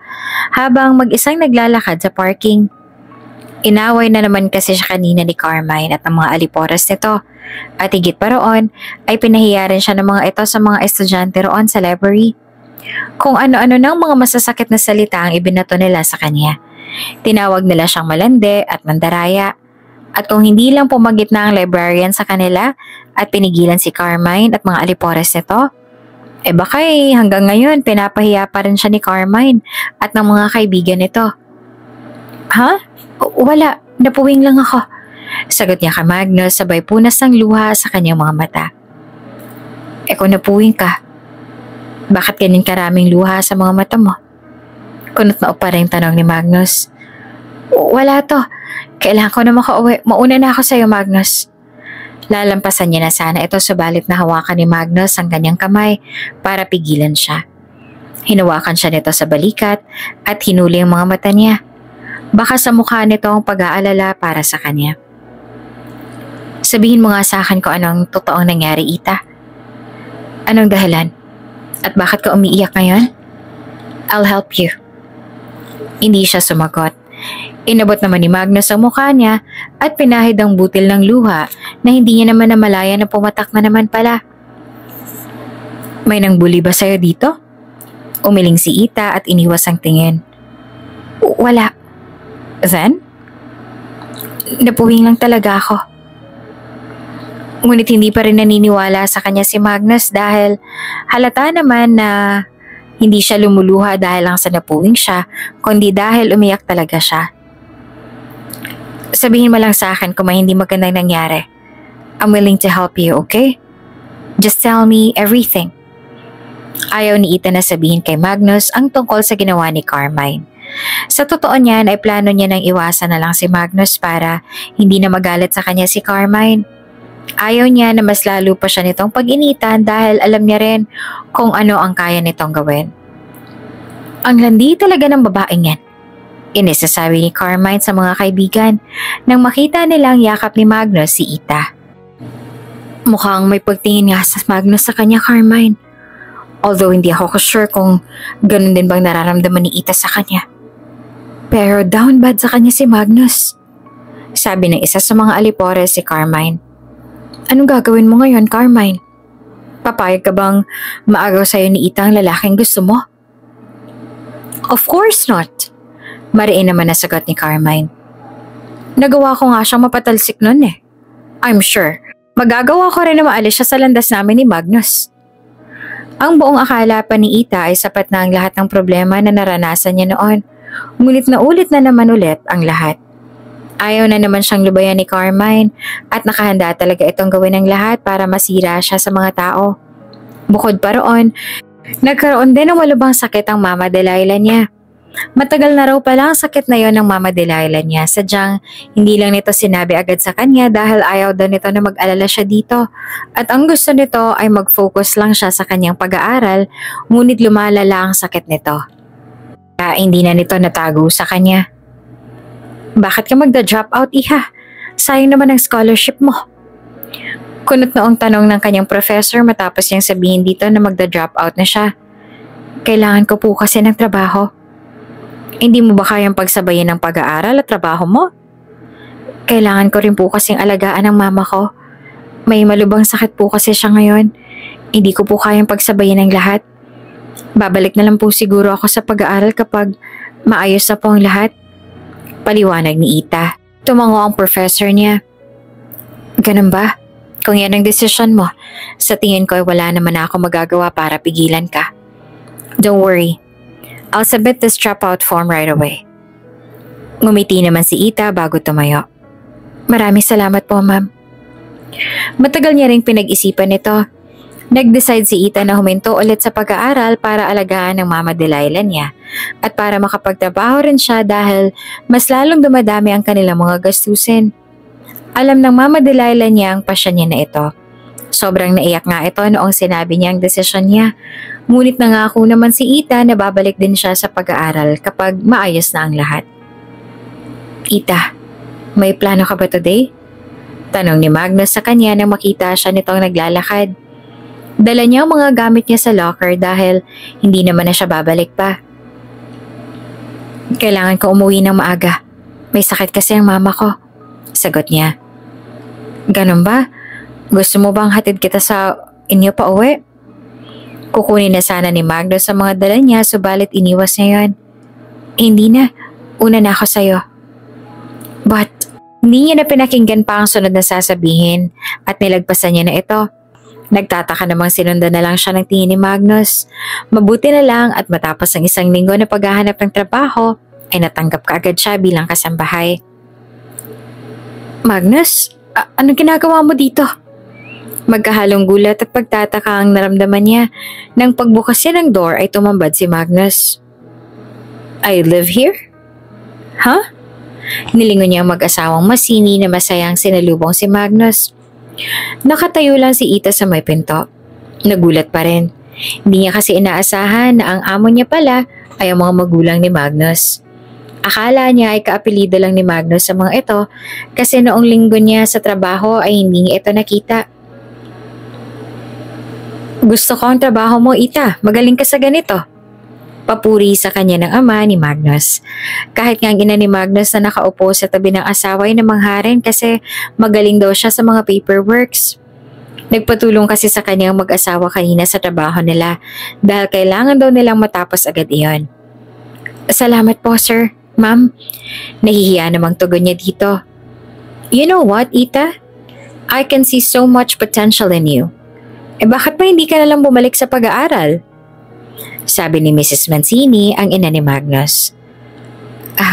habang mag-isang naglalakad sa parking. Inaway na naman kasi siya kanina ni Carmine at ang mga alipores nito. At higit pa roon ay pinahiya rin siya ng mga ito sa mga estudyante roon sa library. Kung ano-ano ng mga masasakit na salita ang ibinato nila sa kanya. Tinawag nila siyang malandi at mandaraya. At kung hindi lang pumagit na ang librarian sa kanila at pinigilan si Carmine at mga alipores nito, baka hanggang ngayon pinapahiya pa rin siya ni Carmine at ng mga kaibigan nito. Ha? Wala, napuwing lang ako. Sagot niya kay Magnus sabay punas ng luha sa kanyang mga mata. Kung napuwing ka, bakit ganyan karaming luha sa mga mata mo? Kunot na pa rin tanong ni Magnus. Wala to. Kailangan ko na makauwi. Mauna na ako sa iyo, Magnus. Lalampasan niya na sana ito subalit na hawakan ni Magnus ang kanyang kamay para pigilan siya. Hinawakan siya nito sa balikat at hinuli ang mga mata niya. Baka sa mukha nito ang pag-aalala para sa kanya. Sabihin mo nga sa akin kung anong totoong nangyari, Ita. Anong dahilan? At bakit ka umiiyak ngayon? I'll help you. Hindi siya sumagot. Inabot naman ni Magnus ang mukha niya at pinahid ang butil ng luha na hindi niya naman namalaya na pumatak na naman pala. May nangbuli ba sa'yo dito? Umiling si Ita at iniwas ang tingin. Wala. Then? Napuwing lang talaga ako. Ngunit hindi pa rin naniniwala sa kanya si Magnus dahil halata naman na hindi siya lumuluha dahil lang sa napuwing siya, kundi dahil umiyak talaga siya. Sabihin mo lang sa akin kung may hindi magandang nangyari. I'm willing to help you, okay? Just tell me everything. Ayaw ni Ita na sabihin kay Magnus ang tungkol sa ginawa ni Carmine. Sa totoo niyan ay plano niya nang iwasan na lang si Magnus para hindi na magalit sa kanya si Carmine. Ayaw niya na mas lalo pa siya nitong pag-initan dahil alam niya rin kung ano ang kaya nitong gawin. Ang landi talaga ng babaeng yan. Inisasabi ni Carmine sa mga kaibigan nang makita nilang yakap ni Magnus si Ita. Mukhang may pagtingin nga sa Magnus sa kanya, Carmine. Although hindi ako sure kung ganun din bang nararamdaman ni Ita sa kanya. Pero down bad sa kanya si Magnus. Sabi ng isa sa mga alipores si Carmine. Anong gagawin mo ngayon, Carmine? Papayag ka bang maagaw sa'yo ni Ita ang lalaking gusto mo? Of course not. Mariin naman na sagot ni Carmine. Nagawa ko nga siyang mapatalsik nun eh. I'm sure, magagawa ko rin na maalis siya sa landas namin ni Magnus. Ang buong akala pa ni Ita ay sapat na ang lahat ng problema na naranasan niya noon. Ngunit naulit na naman ulit ang lahat. Ayaw na naman siyang lubayan ni Carmine at nakahanda talaga itong gawin ng lahat para masira siya sa mga tao. Bukod pa roon, nagkaroon din ng malubhang sakit ang Mama Delilah niya. Matagal na raw pala ang sakit na yon ng Mama Delilah niya. Sadyang hindi lang nito sinabi agad sa kanya dahil ayaw daw nito na mag-alala siya dito. At ang gusto nito ay mag-focus lang siya sa kanyang pag-aaral, ngunit lumalala ang sakit nito. Kaya hindi na nito natago sa kanya. Bakit ka magda-drop out, Iha? Sayang naman ang scholarship mo. Kunot noong tanong ng kanyang professor matapos niyang sabihin dito na magda-drop out na siya. Kailangan ko po kasi ng trabaho. Hindi mo ba kayang pagsabayin ng pag-aaral at trabaho mo? Kailangan ko rin po kasing alagaan ng mama ko. May malubhang sakit po kasi siya ngayon. Hindi ko po kayang pagsabayin ng lahat. Babalik na lang po siguro ako sa pag-aaral kapag maayos na po ang lahat. Paliwanag ni Ita. Tumango ang professor niya. Ganun ba? Kung yan ang desisyon mo, sa tingin ko ay wala naman ako magagawa para pigilan ka. Don't worry. I'll submit this dropout form right away. Ngumiti naman si Ita bago tumayo. Maraming salamat po, ma'am. Matagal niya ring pinag-isipan nito. Nag-decide si Ita na huminto ulit sa pag-aaral para alagaan ng Mama Delilah niya at para makapagtrabaho rin siya dahil mas lalong dumadami ang kanilang mga gastusin. Alam ng Mama Delilah niya ang pasya niya na ito. Sobrang naiyak nga ito noong sinabi niya ang desisyon niya. Ngunit nangako naman si Ita na babalik din siya sa pag-aaral kapag maayos na ang lahat. Ita, may plano ka ba today? Tanong ni Magnus sa kanya nang makita siya nitong naglalakad. Dala niya ang mga gamit niya sa locker dahil hindi naman na siya babalik pa. Kailangan ko umuwi ng maaga. May sakit kasi ang mama ko. Sagot niya. Ganun ba? Gusto mo bang hatid kita sa inyo pa uwi? Kukunin na sana ni Magnus sa mga dala niya subalit iniwas niya yun. Hindi na, una na ako sa'yo. But, hindi niya na pinakinggan pa ang sunod na sasabihin at nilagpasan niya na ito. Nagtataka namang sinundan na lang siya ng tingin ni Magnus. Mabuti na lang at matapos ang 1 linggo na paghahanap ng trabaho, ay natanggap kaagad siya bilang kasambahay. Magnus, anong ginagawa mo dito? Magkahalong gulat at pagtataka ang naramdaman niya. Nang pagbukas niya ng door ay tumambad si Magnus. I live here? Huh? Nilingon niya ang mag-asawang masini na masayang sinalubong si Magnus. Nakatayo lang si Ita sa may pinto. Nagulat pa rin. Hindi niya kasi inaasahan na ang amo niya pala ay ang mga magulang ni Magnus. Akala niya ay kaapelido lang ni Magnus sa mga ito kasi noong linggo niya sa trabaho ay hindi niya ito nakita. Gusto ko ang trabaho mo, Ita. Magaling ka sa ganito. Papuri sa kanya ng ama ni Magnus. Kahit nga ang ina ni Magnus na nakaupo sa tabi ng asawa ay namangharin kasi magaling daw siya sa mga paperworks. Nagpatulong kasi sa kanyang mag-asawa kanina sa trabaho nila dahil kailangan daw nilang matapos agad iyon. Salamat po, sir. Ma'am, nahihiya namang tugon niya dito. You know what, Ita? I can see so much potential in you. Bakit pa hindi ka nalang bumalik sa pag-aaral? Sabi ni Mrs. Mancini, ang ina ni Magnus.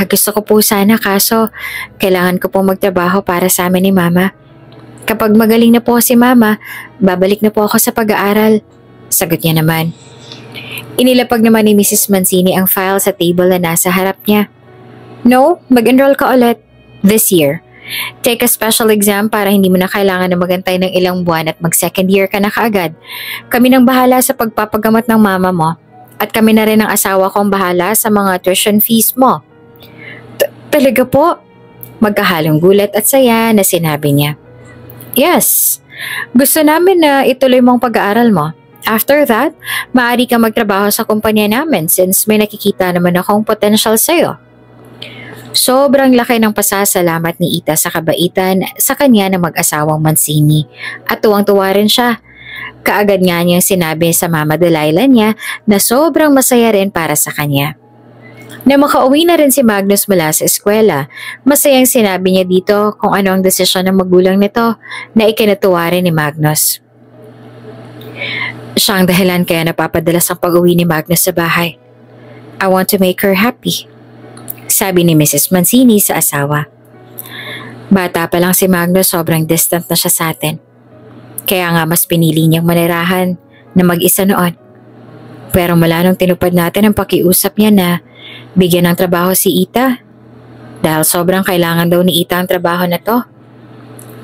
Gusto ko po sana kaso kailangan ko po magtrabaho para sa amin ni Mama. Kapag magaling na po si Mama, babalik na po ako sa pag-aaral. Sagot niya naman. Inilapag naman ni Mrs. Mancini ang file sa table na nasa harap niya. No, mag-enroll ka ulit. This year. Take a special exam para hindi mo na kailangan na magantay ng ilang buwan at mag-second year ka na kaagad. Kami nang bahala sa pagpapagamot ng mama mo at kami na rin ang asawa ko ang bahala sa mga tuition fees mo. Talaga po? Magkahalong gulat at saya na sinabi niya. Yes, gusto namin na ituloy mong pag-aaral mo. After that, maaari kang magtrabaho sa kumpanya namin since may nakikita naman akong potential sa'yo. Sobrang laki ng pasasalamat ni Ita sa kabaitan sa kanya na mag-asawang Mancini at tuwang-tuwa rin siya. Kaagad nga niyang sinabi sa Mama Delilah niya na sobrang masaya rin para sa kanya. Na makauwi na rin si Magnus mula sa eskwela, masayang sinabi niya dito kung ano ang desisyon ng magulang nito na ikinatuwa rin ni Magnus. Siya ang dahilan kaya napapadalas ang pag-uwi ni Magnus sa bahay. I want to make her happy. Sabi ni Mrs. Mancini sa asawa. Bata pa lang si Magnus, sobrang distant na siya sa atin. Kaya nga mas pinili niyang manirahan na mag-isa noon. Pero mula nung tinupad natin ang pakiusap niya na bigyan ng trabaho si Ita. Dahil sobrang kailangan daw ni Ita ang trabaho na to.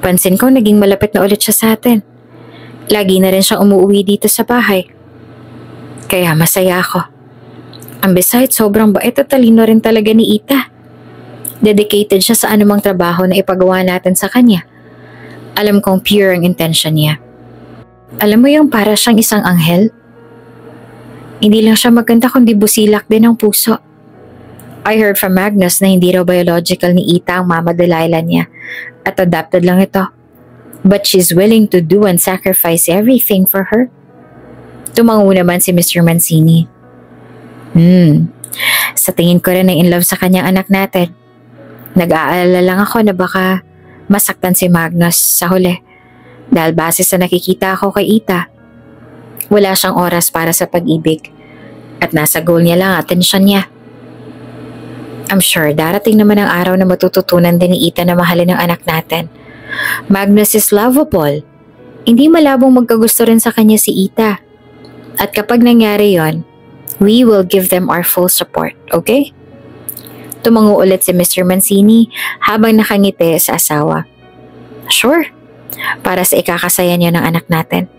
Pansin ko naging malapit na ulit siya sa atin. Lagi na rin siyang umuwi dito sa bahay. Kaya masaya ako. And besides, sobrang bait at talino rin talaga ni Ita. Dedicated siya sa anumang trabaho na ipagawa natin sa kanya. Alam kong pure ang intention niya. Alam mo yung para siyang isang anghel? Hindi lang siya maganda kundi busilak din ang puso. I heard from Magnus na hindi raw biological ni Ita ang Mama Delilah niya at adopted lang ito. But she's willing to do and sacrifice everything for her. Tumango naman si Mr. Mancini. Sa tingin ko rin na in love sa kanyang anak natin. Nag-aalala lang ako na baka masaktan si Magnus sa huli. Dahil base sa nakikita ko kay Ita, wala siyang oras para sa pag-ibig. At nasa goal niya lang atensyon niya. I'm sure darating naman ang araw na matututunan din ni Ita na mahalin ang anak natin. Magnus is lovable. Hindi malabong magkagusto rin sa kanya si Ita. At kapag nangyari yon, we will give them our full support, okay? Tumango ulit si Mr. Mancini habang nakangiti sa asawa. Sure, para sa ikakasaya niya ng anak natin.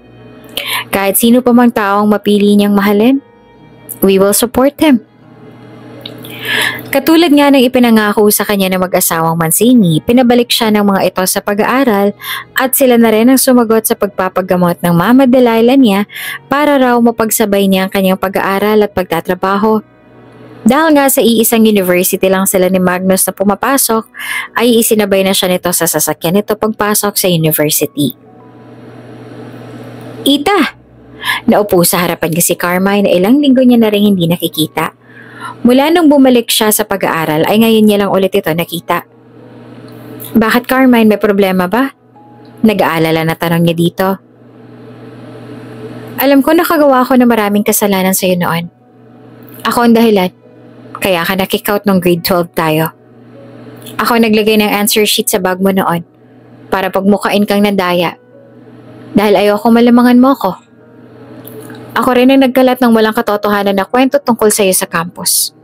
Kahit sino pa mang taong mapili niyang mahalin, we will support him. Katulad nga ng ipinangako sa kanya ng mag-asawang Mancini, pinabalik siya ng mga ito sa pag-aaral at sila na rin ang sumagot sa pagpapagamot ng Mama Delilah niya para raw mapagsabay niya ang kanyang pag-aaral at pagtatrabaho. Dahil nga sa iisang university lang sila ni Magnus na pumapasok, ay isinabay na siya nito sa sasakyan nito pagpasok sa university. Ita, Naupo sa harapan niya si Carmine na ilang linggo niya na rin hindi nakikita. Mula nung bumalik siya sa pag-aaral ay ngayon niya lang ulit ito nakita. Bakit Carmine, may problema ba? Nag-aalala na tanong niya dito. Alam ko nakagawa ko na maraming kasalanan sa iyo noon. Ako ang dahilan. Kaya ka na-kick out nung grade 12 tayo. Ako naglagay ng answer sheet sa bag mo noon para pagmukain kang nadaya. Dahil ayoko malamangan mo ko. Ako rin ang nagkalat ng walang katotohanan na kwento tungkol sa iyo sa campus.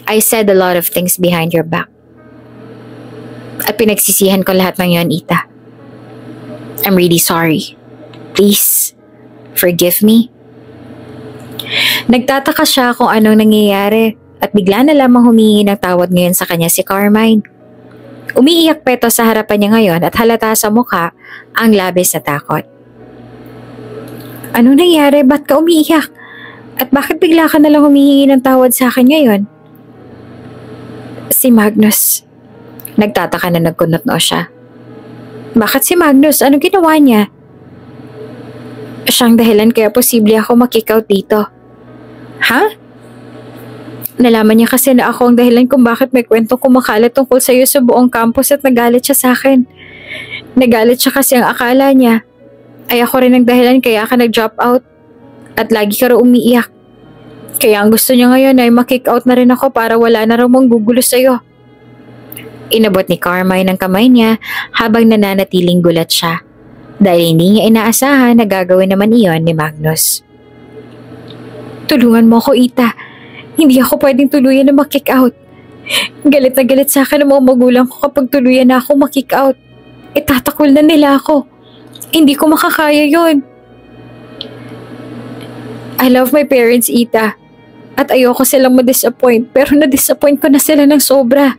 I said a lot of things behind your back. At pinagsisihan ko lahat ng yon, Ita. I'm really sorry. Please, forgive me. Nagtataka siya kung anong nangyayari at bigla na lamang humingi ng tawad ngayon sa kanya si Carmine. Umiiyak pa ito sa harapan niya ngayon at halata sa mukha ang labis na takot. Ano nangyari? Ba't ka umiiyak? At bakit bigla ka nalang humihingi ng tawad sa akin ngayon? Si Magnus. Nagtataka na nagkunot-noo siya. Bakit si Magnus? Anong ginawa niya? Siyang dahilan kaya posible ako makick out dito. Ha? Nalaman niya kasi na ako ang dahilan kung bakit may kwentong kumakalat tungkol sa iyo sa buong campus at nagalit siya sa akin. Nagalit siya kasi ang akala niya ay ako rin ang dahilan kaya ka nag-drop out at lagi ka raw umiiyak. Kaya ang gusto niya ngayon ay makick out na rin ako para wala na raw manggugulo sa iyo. Inabot ni Carmine ang kamay niya habang nananatiling gulat siya dahil hindi niya inaasahan na gagawin naman iyon ni Magnus. Tulungan mo ako, Ita. Hindi ako pwedeng tuluyan na makick out. Galit na galit sa akin ang mga magulang ko kapag tuluyan na ako makick out. Itatakol na nila ako. Hindi ko makakaya yon. I love my parents, Ita. At ayoko silang ma-disappoint pero na-disappoint ko na sila ng sobra.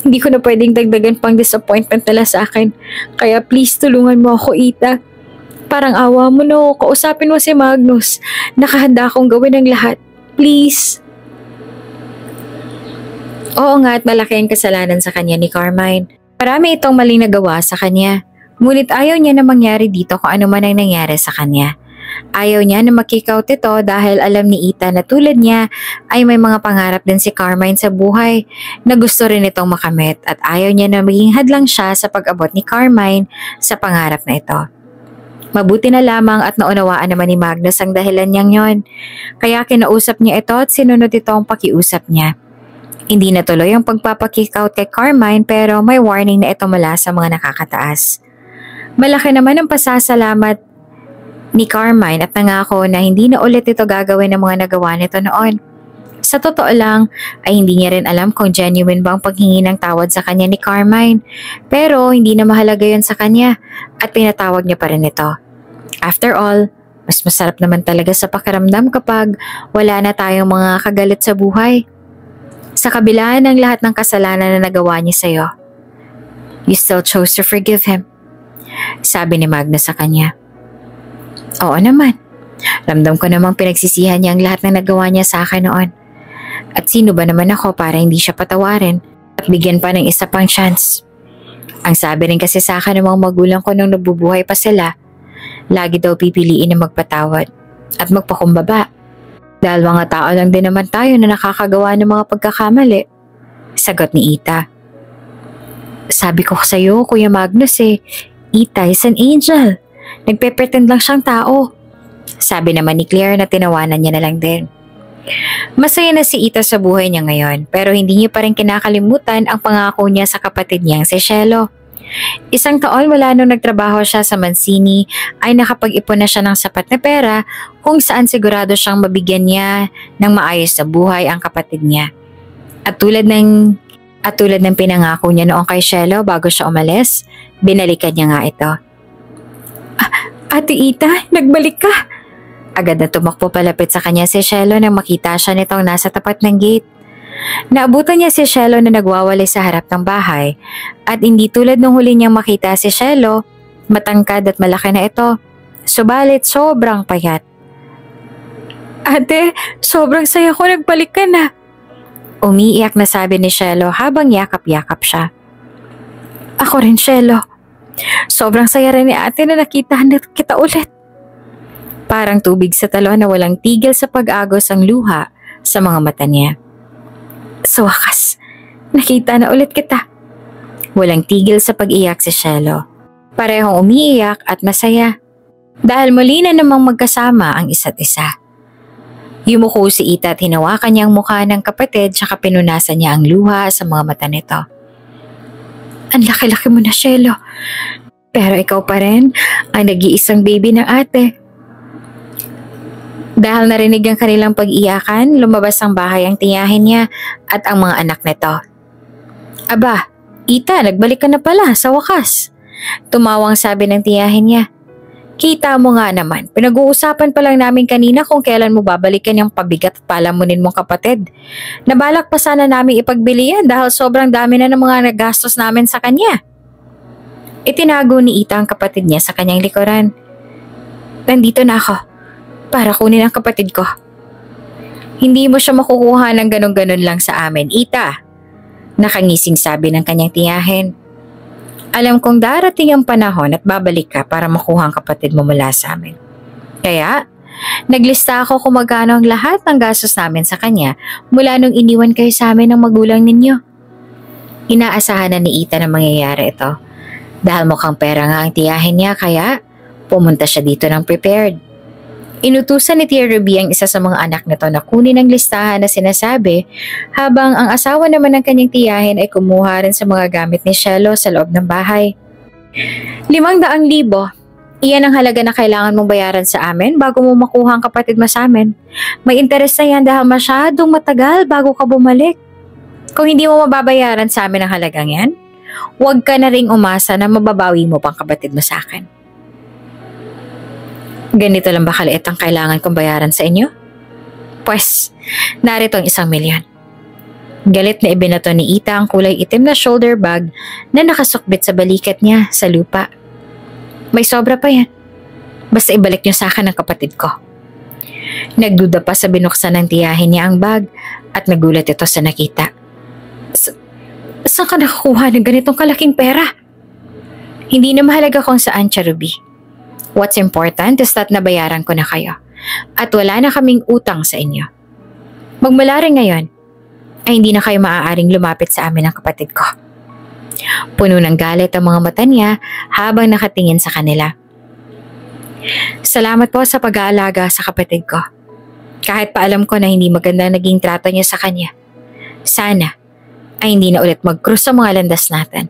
Hindi ko na pwedeng dagdagan pang disappointment nila sa akin. Kaya please tulungan mo ako, Ita. Parang awa mo no, kausapin mo si Magnus. Nakahanda akong gawin ang lahat. Please. Oo nga at malaki ang kasalanan sa kanya ni Carmine. Marami itong maling nagawa sa kanya. Ngunit ayaw niya na mangyari dito kung ano man ang nangyari sa kanya. Ayaw niya na makick out ito dahil alam ni Ita na tulad niya ay may mga pangarap din si Carmine sa buhay na gusto rin itong makamit at ayaw niya na maging hadlang siya sa pag-abot ni Carmine sa pangarap na ito. Mabuti na lamang at naunawaan naman ni Magnus ang dahilan niyang yon. Kaya kinausap niya ito at sinunod ito ang pakiusap niya. Hindi natuloy ang pagpapakick out kay Carmine pero may warning na ito mula sa mga nakakataas. Malaki naman ang pasasalamat ni Carmine at nangako na hindi na ulit ito gagawin ng mga nagawa nito noon. Sa totoo lang ay hindi niya rin alam kung genuine ba ang paghingi ng tawad sa kanya ni Carmine. Pero hindi na mahalaga yon sa kanya at pinatawag niya pa rin ito. After all, mas masarap naman talaga sa pakiramdam kapag wala na tayong mga kagalit sa buhay. Sa kabila ng lahat ng kasalanan na nagawa niya sa iyo, you still chose to forgive him. Sabi ni Magnus sa kanya. Oo naman. Ramdam ko namang pinagsisihan niya ang lahat ng nagawa niya sa akin noon. At sino ba naman ako para hindi siya patawarin at bigyan pa ng isa pang chance? Ang sabi rin kasi sa akin ng mga magulang ko nung nabubuhay pa sila, lagi daw pipiliin na magpatawad at magpakumbaba. Dahil mga tao lang din naman tayo na nakakagawa ng mga pagkakamali. Sagot ni Ita. Sabi ko sa iyo, Kuya Magnus Ita is an angel. Nagpe-pretend lang siyang tao. Sabi naman ni Claire na tinawanan niya na lang din. Masaya na si Ita sa buhay niya ngayon pero hindi niya pa rin kinakalimutan ang pangako niya sa kapatid niyang si Cielo. Isang taon mula nung nagtrabaho siya sa Mancini ay nakapag-ipon na siya ng sapat na pera kung saan sigurado siyang mabigyan niya ng maayos na buhay ang kapatid niya. At tulad ng pinangako niya noong kay Cielo bago siya umalis, binalikan niya nga ito. Ate Ita, nagbalik ka. Agad na tumakbo palapit sa kanya si Cielo nang makita siya nitong nasa tapat ng gate. Naabutan niya si Cielo na nagwawalay sa harap ng bahay at hindi tulad nung huli niyang makita si Cielo, matangkad at malaki na ito. Subalit sobrang payat. Ate, sobrang saya ko nagbalik ka na. Umiiyak na sabi ni Cielo habang yakap-yakap siya. Ako rin, Cielo. Sobrang saya rin ni ate na nakita kita ulit. Parang tubig sa talon na walang tigil sa pag-agos ang luha sa mga mata niya. Sa wakas, nakita na ulit kita. Walang tigil sa pag-iyak si Cielo. Parehong umiiyak at masaya. Dahil muli na namang magkasama ang isa't isa. Yumuko si Ita at hinawakan niya ang mukha ng kapatid tsaka pinunasan niya ang luha sa mga mata nito. Ang laki-laki mo na, Cielo. Pero ikaw pa rin ang nag-iisang baby ng ate. Dahil narinig ang kanilang pag-iyakan, lumabas ang bahay ang tiyahin niya at ang mga anak nito. Aba, Ita, nagbalik ka na pala sa wakas. Tumawang sabi ng tiyahin niya. Kita mo nga naman, pinag-uusapan pa lang namin kanina kung kailan mo babalikan yung pabigat at palamunin mong kapatid. Nabalak pa sana namin ipagbili yan dahil sobrang dami na ng mga nagastos namin sa kanya. Itinago ni Ita ang kapatid niya sa kanyang likuran. Nandito na ako para kunin ang kapatid ko. Hindi mo siya makukuha ng ganun-ganun lang sa amin, Ita. Nakangising sabi ng kanyang tiyahin. Alam kong darating ang panahon at babalik ka para makuha ang kapatid mo mula sa amin. Kaya, naglista ako kung magkano ang lahat ng gastos namin sa kanya mula nung iniwan kayo sa amin ng magulang ninyo. Inaasahan na ni Ita na mangyayari ito. Dahil mukhang pera nga ang tiyahin niya kaya pumunta siya dito ng prepared. Inutusan ni Tia Ruby ang isa sa mga anak nito na kunin ang listahan na sinasabi habang ang asawa naman ng kanyang tiyahin ay kumuha rin sa mga gamit ni Cielo sa loob ng bahay. 500,000. Iyan ang halaga na kailangan mong bayaran sa amin bago mo makuha ang kapatid mo sa amin. May interes na yan dahil masyadong matagal bago ka bumalik. Kung hindi mo mababayaran sa amin ang halagang yan, huwag ka na ring umasa na mababawi mo pang kapatid mo sa akin. Ganito lang ba kaliit ang kailangan kong bayaran sa inyo? Pwes, narito ang 1,000,000. Galit na ibinato ni Ita ang kulay itim na shoulder bag na nakasukbit sa balikat niya sa lupa. May sobra pa yan. Basta ibalik niyo sa akin ang kapatid ko. Nagduda pa sa binuksan ng tiyahin niya ang bag at nagulat ito sa nakita. Saan ka nakakuha ng ganitong kalaking pera? Hindi na mahalaga kung saan, Ruby. What's important is that nabayaran ko na kayo at wala na kaming utang sa inyo. Magmula rin ngayon ay hindi na kayo maaaring lumapit sa amin ng kapatid ko. Puno ng galit ang mga mata niya habang nakatingin sa kanila. Salamat po sa pag-aalaga sa kapatid ko. Kahit pa alam ko na hindi maganda naging trato niya sa kanya. Sana ay hindi na ulit mag-cross sa mga landas natin.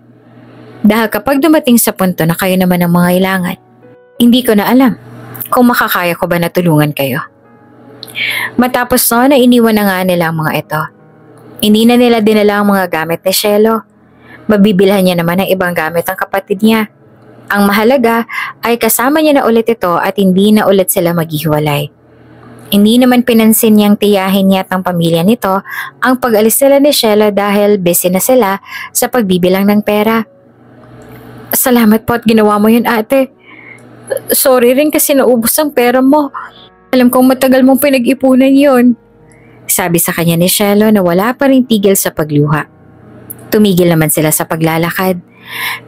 Dahil kapag dumating sa punto na kayo naman ang mga ilangan, hindi ko na alam kung makakaya ko ba na tulungan kayo. Matapos na iniwan na nga nila ang mga ito. Hindi na nila dinala ang mga gamit ni Cielo. Mabibilhan niya naman ng ibang gamit ang kapatid niya. Ang mahalaga ay kasama niya na ulit ito at hindi na ulit sila maghihiwalay. Hindi naman pinansin niyang tiyahin niya at ang pamilya nito ang pag-alis nila ni Cielo dahil busy na sila sa pagbibilang ng pera. Salamat po at ginawa mo yun, ate. Sorry rin kasi naubos ang pera mo. Alam kong matagal mong pinag-ipunan yon. Sabi sa kanya ni Cielo na wala pa rin tigil sa pagluha. Tumigil naman sila sa paglalakad.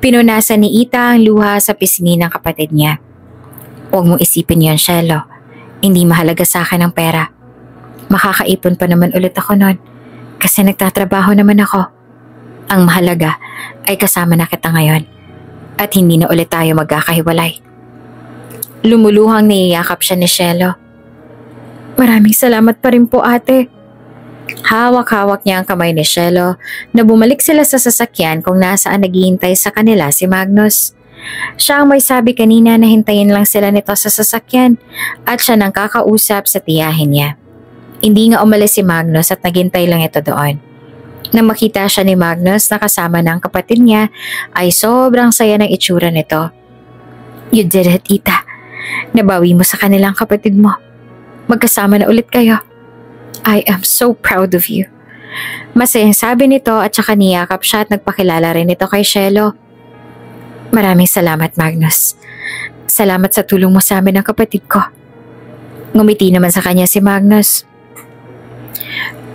Pinunasan ni Ita ang luha sa pisngi ng kapatid niya. Huwag mong isipin yon, Cielo. Hindi mahalaga sa akin ang pera. Makakaipon pa naman ulit ako nun kasi nagtatrabaho naman ako. Ang mahalaga ay kasama na kita ngayon at hindi na ulit tayo magkakahiwalay. Lumuluhang niyayakap siya ni Cielo. Maraming salamat pa rin po, ate. Hawak-hawak niya ang kamay ni Cielo na bumalik sila sa sasakyan kung nasaan naghihintay sa kanila si Magnus. Siya ang may sabi kanina na hintayin lang sila nito sa sasakyan at siya nang kakausap sa tiyahin niya. Hindi nga umalis si Magnus at naghintay lang ito doon. Nang makita siya ni Magnus na kasama ng kapatid niya ay sobrang saya ng itsura nito. You did it, Ita. Nabawi mo sa kanilang kapatid mo. Magkasama na ulit kayo. I am so proud of you. Masayang sabi nito at saka niyakap siya at nagpakilala rin ito kay Cielo. Maraming salamat, Magnus. Salamat sa tulong mo sa amin ng kapatid ko. Ngumiti naman sa kanya si Magnus.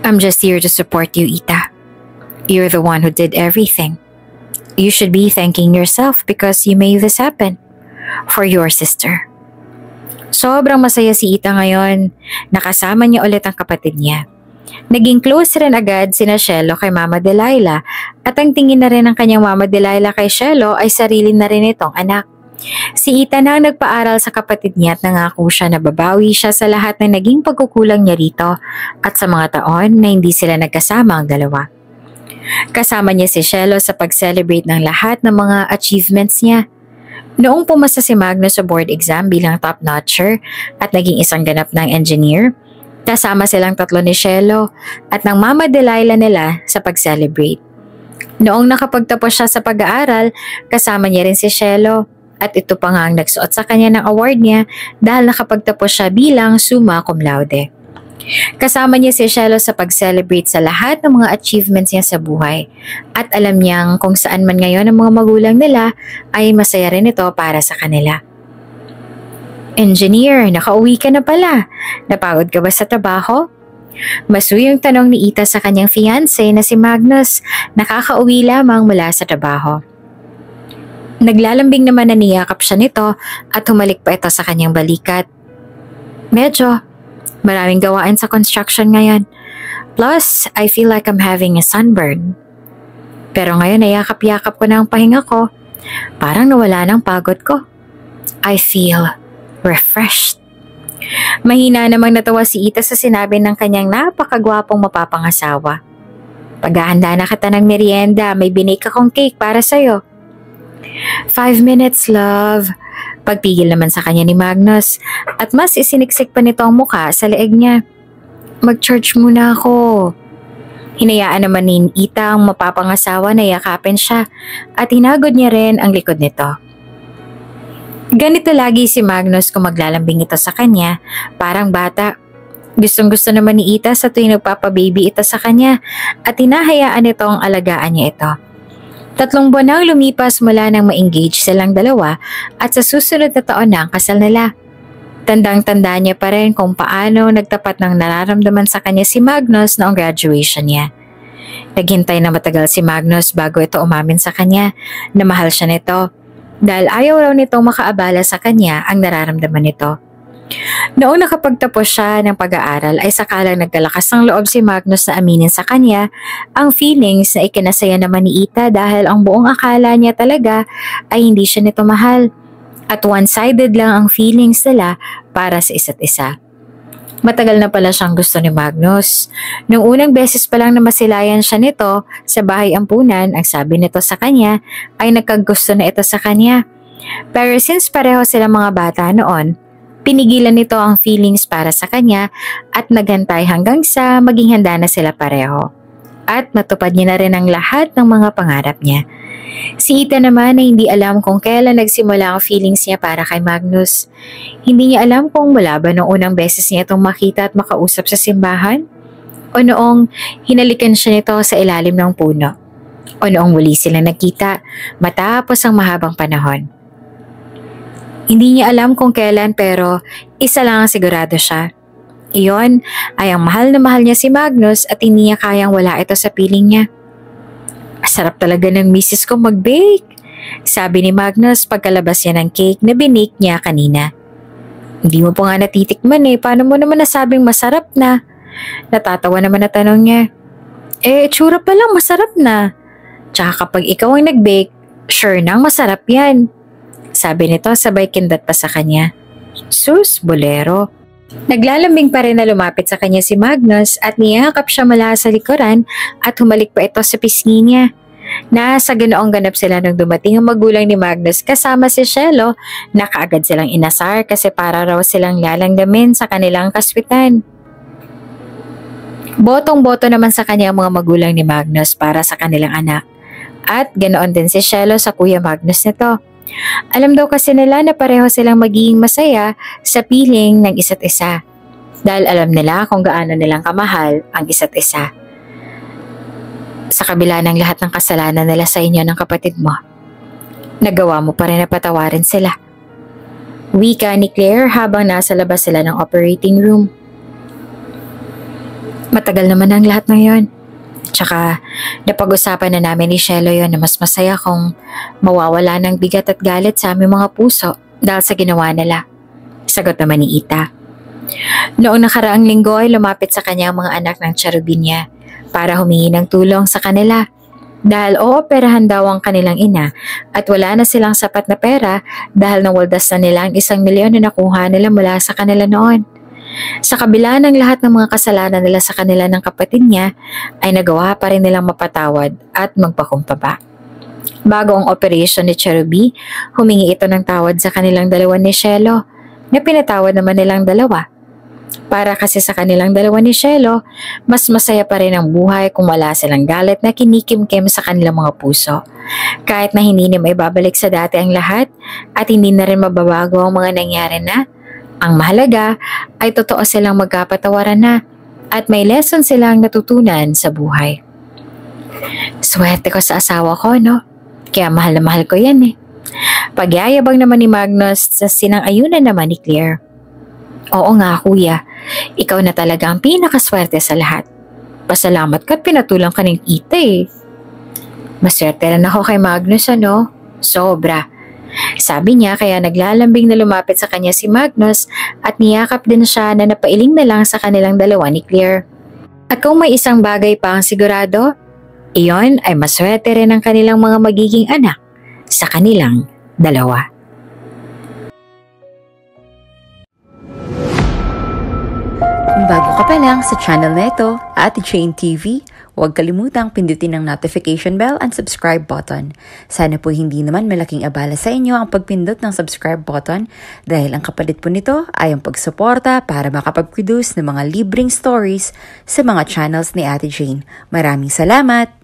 I'm just here to support you, Ita. You're the one who did everything. You should be thanking yourself because you made this happen for your sister. Sobrang masaya si Ita ngayon. Nakasama niya ulit ang kapatid niya. Naging close rin agad sina Shelo kay Mama Delilah at ang tingin na rin ng kanyang Mama Delilah kay Shelo ay sarili na rin itong anak. Si Ita na ang nagpaaral sa kapatid niya at nangako siya na babawi siya sa lahat ng naging pagkukulang niya rito at sa mga taon na hindi sila nagkasama ang dalawa. Kasama niya si Shelo sa pag-celebrate ng lahat ng mga achievements niya. Noong pumasa si Magnus sa board exam bilang top-notcher at naging isang ganap ng engineer, kasama silang tatlo ni Shelo at ng Mama Delilah nila sa pag-celebrate. Noong nakapagtapos siya sa pag-aaral, kasama niya rin si Shelo at ito pa nga ang nagsuot sa kanya ng award niya dahil nakapagtapos siya bilang summa cum laude. Kasama niya si Shelo sa pag-celebrate sa lahat ng mga achievements niya sa buhay at alam niyang kung saan man ngayon ang mga magulang nila ay masaya rin ito para sa kanila. Engineer, nakauwi ka na pala. Napagod ka ba sa trabaho? Masuyong tanong ni Ita sa kanyang fiancé na si Magnus, nakakauwi lamang mula sa trabaho. Naglalambing naman na niyakap siya nito at humalik pa ito sa kanyang balikat. Medyo. Maraming gawain sa construction ngayon. Plus, I feel like I'm having a sunburn. Pero ngayon nayakap-yakap ko na ang pahinga ko. Parang nawala ng pagod ko. I feel refreshed. Mahina namang natawa si Ita sa sinabi ng kanyang napakagwapong mapapangasawa. Paghahanda na kita ng merienda, may binake akong cake para sa'yo. 5 minutes, love. Pagpigil naman sa kanya ni Magnus at mas isiniksik pa nito ang mukha sa leeg niya. Mag-church muna ako. Hinayaan naman ni Ita ang mapapangasawa na yakapin siya at hinagod niya rin ang likod nito. Ganito lagi si Magnus kung maglalambing ito sa kanya, parang bata. Gustong-gusto naman ni Ita sa tuwing nagpapababy ito sa kanya at hinahayaan nitong alagaan niya ito. 3 buwan nang lumipas mula nang ma-engage silang dalawa at sa susunod na taon na ang kasal nila. Tandang-tanda niya pa rin kung paano nagtapat ng nararamdaman sa kanya si Magnus noong graduation niya. Naghintay na matagal si Magnus bago ito umamin sa kanya na mahal siya nito dahil ayaw raw nitong makaabala sa kanya ang nararamdaman nito. Noong nakapagtapos siya ng pag-aaral ay sakalang nagkalakas ng loob si Magnus na aminin sa kanya ang feelings na ikinasaya naman ni Ita dahil ang buong akala niya talaga ay hindi siya nito mahal at one-sided lang ang feelings nila para sa isa't isa. Matagal na pala siyang gusto ni Magnus. Noong unang beses pa lang na masilayan siya nito sa bahay ampunan, ang sabi nito sa kanya ay nagkagusto na ito sa kanya. Pero since pareho silang mga bata noon, pinigilan nito ang feelings para sa kanya at naghantay hanggang sa maging handa na sila pareho. At natupad niya na rin ang lahat ng mga pangarap niya. Si Ita naman ay hindi alam kung kailan nagsimula ang feelings niya para kay Magnus. Hindi niya alam kung mula ba noong unang beses niya itong makita at makausap sa simbahan o noong hinalikan siya nito sa ilalim ng puno o noong muli sila nagkita matapos ang mahabang panahon. Hindi niya alam kung kailan pero isa lang ang sigurado siya. Iyon ay ang mahal na mahal niya si Magnus at hindi niya kayang wala ito sa piling niya. Sarap talaga ng misis ko mag-bake, sabi ni Magnus pagkalabas niya ng cake na binake niya kanina. Hindi mo pa nga natitikman paano mo naman nasabing masarap na? Natatawa naman na tanong niya. Tsura pa lang masarap na. Tsaka kapag ikaw ang nag-bake, sure nang masarap yan. Sabi nito sabay kindat pa sa kanya. Sus, bolero. Naglalambing pa rin na lumapit sa kanya si Magnus at niyakap siya mula sa likuran at humalik pa ito sa pisngi niya. Nasa ganoong ganap sila nung dumating ang magulang ni Magnus kasama si Shelo na kaagad silang inasar kasi para raw silang lalanggamin sa kanilang kaswitan. Botong-boto naman sa kanya ang mga magulang ni Magnus para sa kanilang anak. At ganoon din si Shelo sa kuya Magnus nito. Alam daw kasi nila na pareho silang magiging masaya sa piling ng isa't isa dahil alam nila kung gaano nilang kamahal ang isa't isa. Sa kabila ng lahat ng kasalanan nila sa inyo ng kapatid mo, nagawa mo pa rin na patawarin sila. Wika ni Claire habang nasa labas sila ng operating room. Matagal naman ang lahat ng yon. Tsaka napag-usapan na namin ni Shelo yon na mas masaya kung mawawala ng bigat at galit sa aming mga puso dahil sa ginawa nila. Sagot naman ni Ita. Noong nakaraang linggo ay lumapit sa kanya ang mga anak ng cherubin niya para humingi ng tulong sa kanila dahil ooperahan daw ang kanilang ina at wala na silang sapat na pera dahil nawaldas na nila ang 1,000,000 na nakuha nila mula sa kanila noon. Sa kabila ng lahat ng mga kasalanan nila sa kanila ng kapatid niya, ay nagawa pa rin nilang mapatawad at magpakumbaba. Bago ang operation ni Cherubi, humingi ito ng tawad sa kanilang dalawa ni Shelo, na pinatawad naman nilang dalawa. Para kasi sa kanilang dalawa ni Shelo, mas masaya pa rin ang buhay kung wala silang galit na kinikimkim sa kanilang mga puso. Kahit na hindi na maibabalik sa dati ang lahat at hindi na rin mababago ang mga nangyari na, ang mahalaga ay totoo silang magkapatawaran na at may lesson silang natutunan sa buhay. Swerte ko sa asawa ko, no? Kaya mahal na mahal ko yan eh. Pagyayabang naman ni Magnus sa sinang-ayunan naman ni Claire. Oo nga kuya, ikaw na talaga ang pinakaswerte sa lahat. Pasalamat ka at pinatulang ka ng Ita eh. Maswerte rin ako kay Magnus ano? Sobra. Sabi niya kaya naglalambing na lumapit sa kanya si Magnus at niyakap din siya na napailing na lang sa kanilang dalawa ni Claire. At kung may isang bagay pa ang sigurado, iyon ay maswerte rin ang kanilang mga magiging anak sa kanilang dalawa. Kung bago ka pa lang sa channel na ito, Ate Jane TV, huwag kalimutang pindutin ang notification bell and subscribe button. Sana po hindi naman malaking abala sa inyo ang pagpindot ng subscribe button dahil ang kapalit po nito ay ang pagsuporta para makapag-produce ng mga libreng stories sa mga channels ni Ate Jane. Maraming salamat!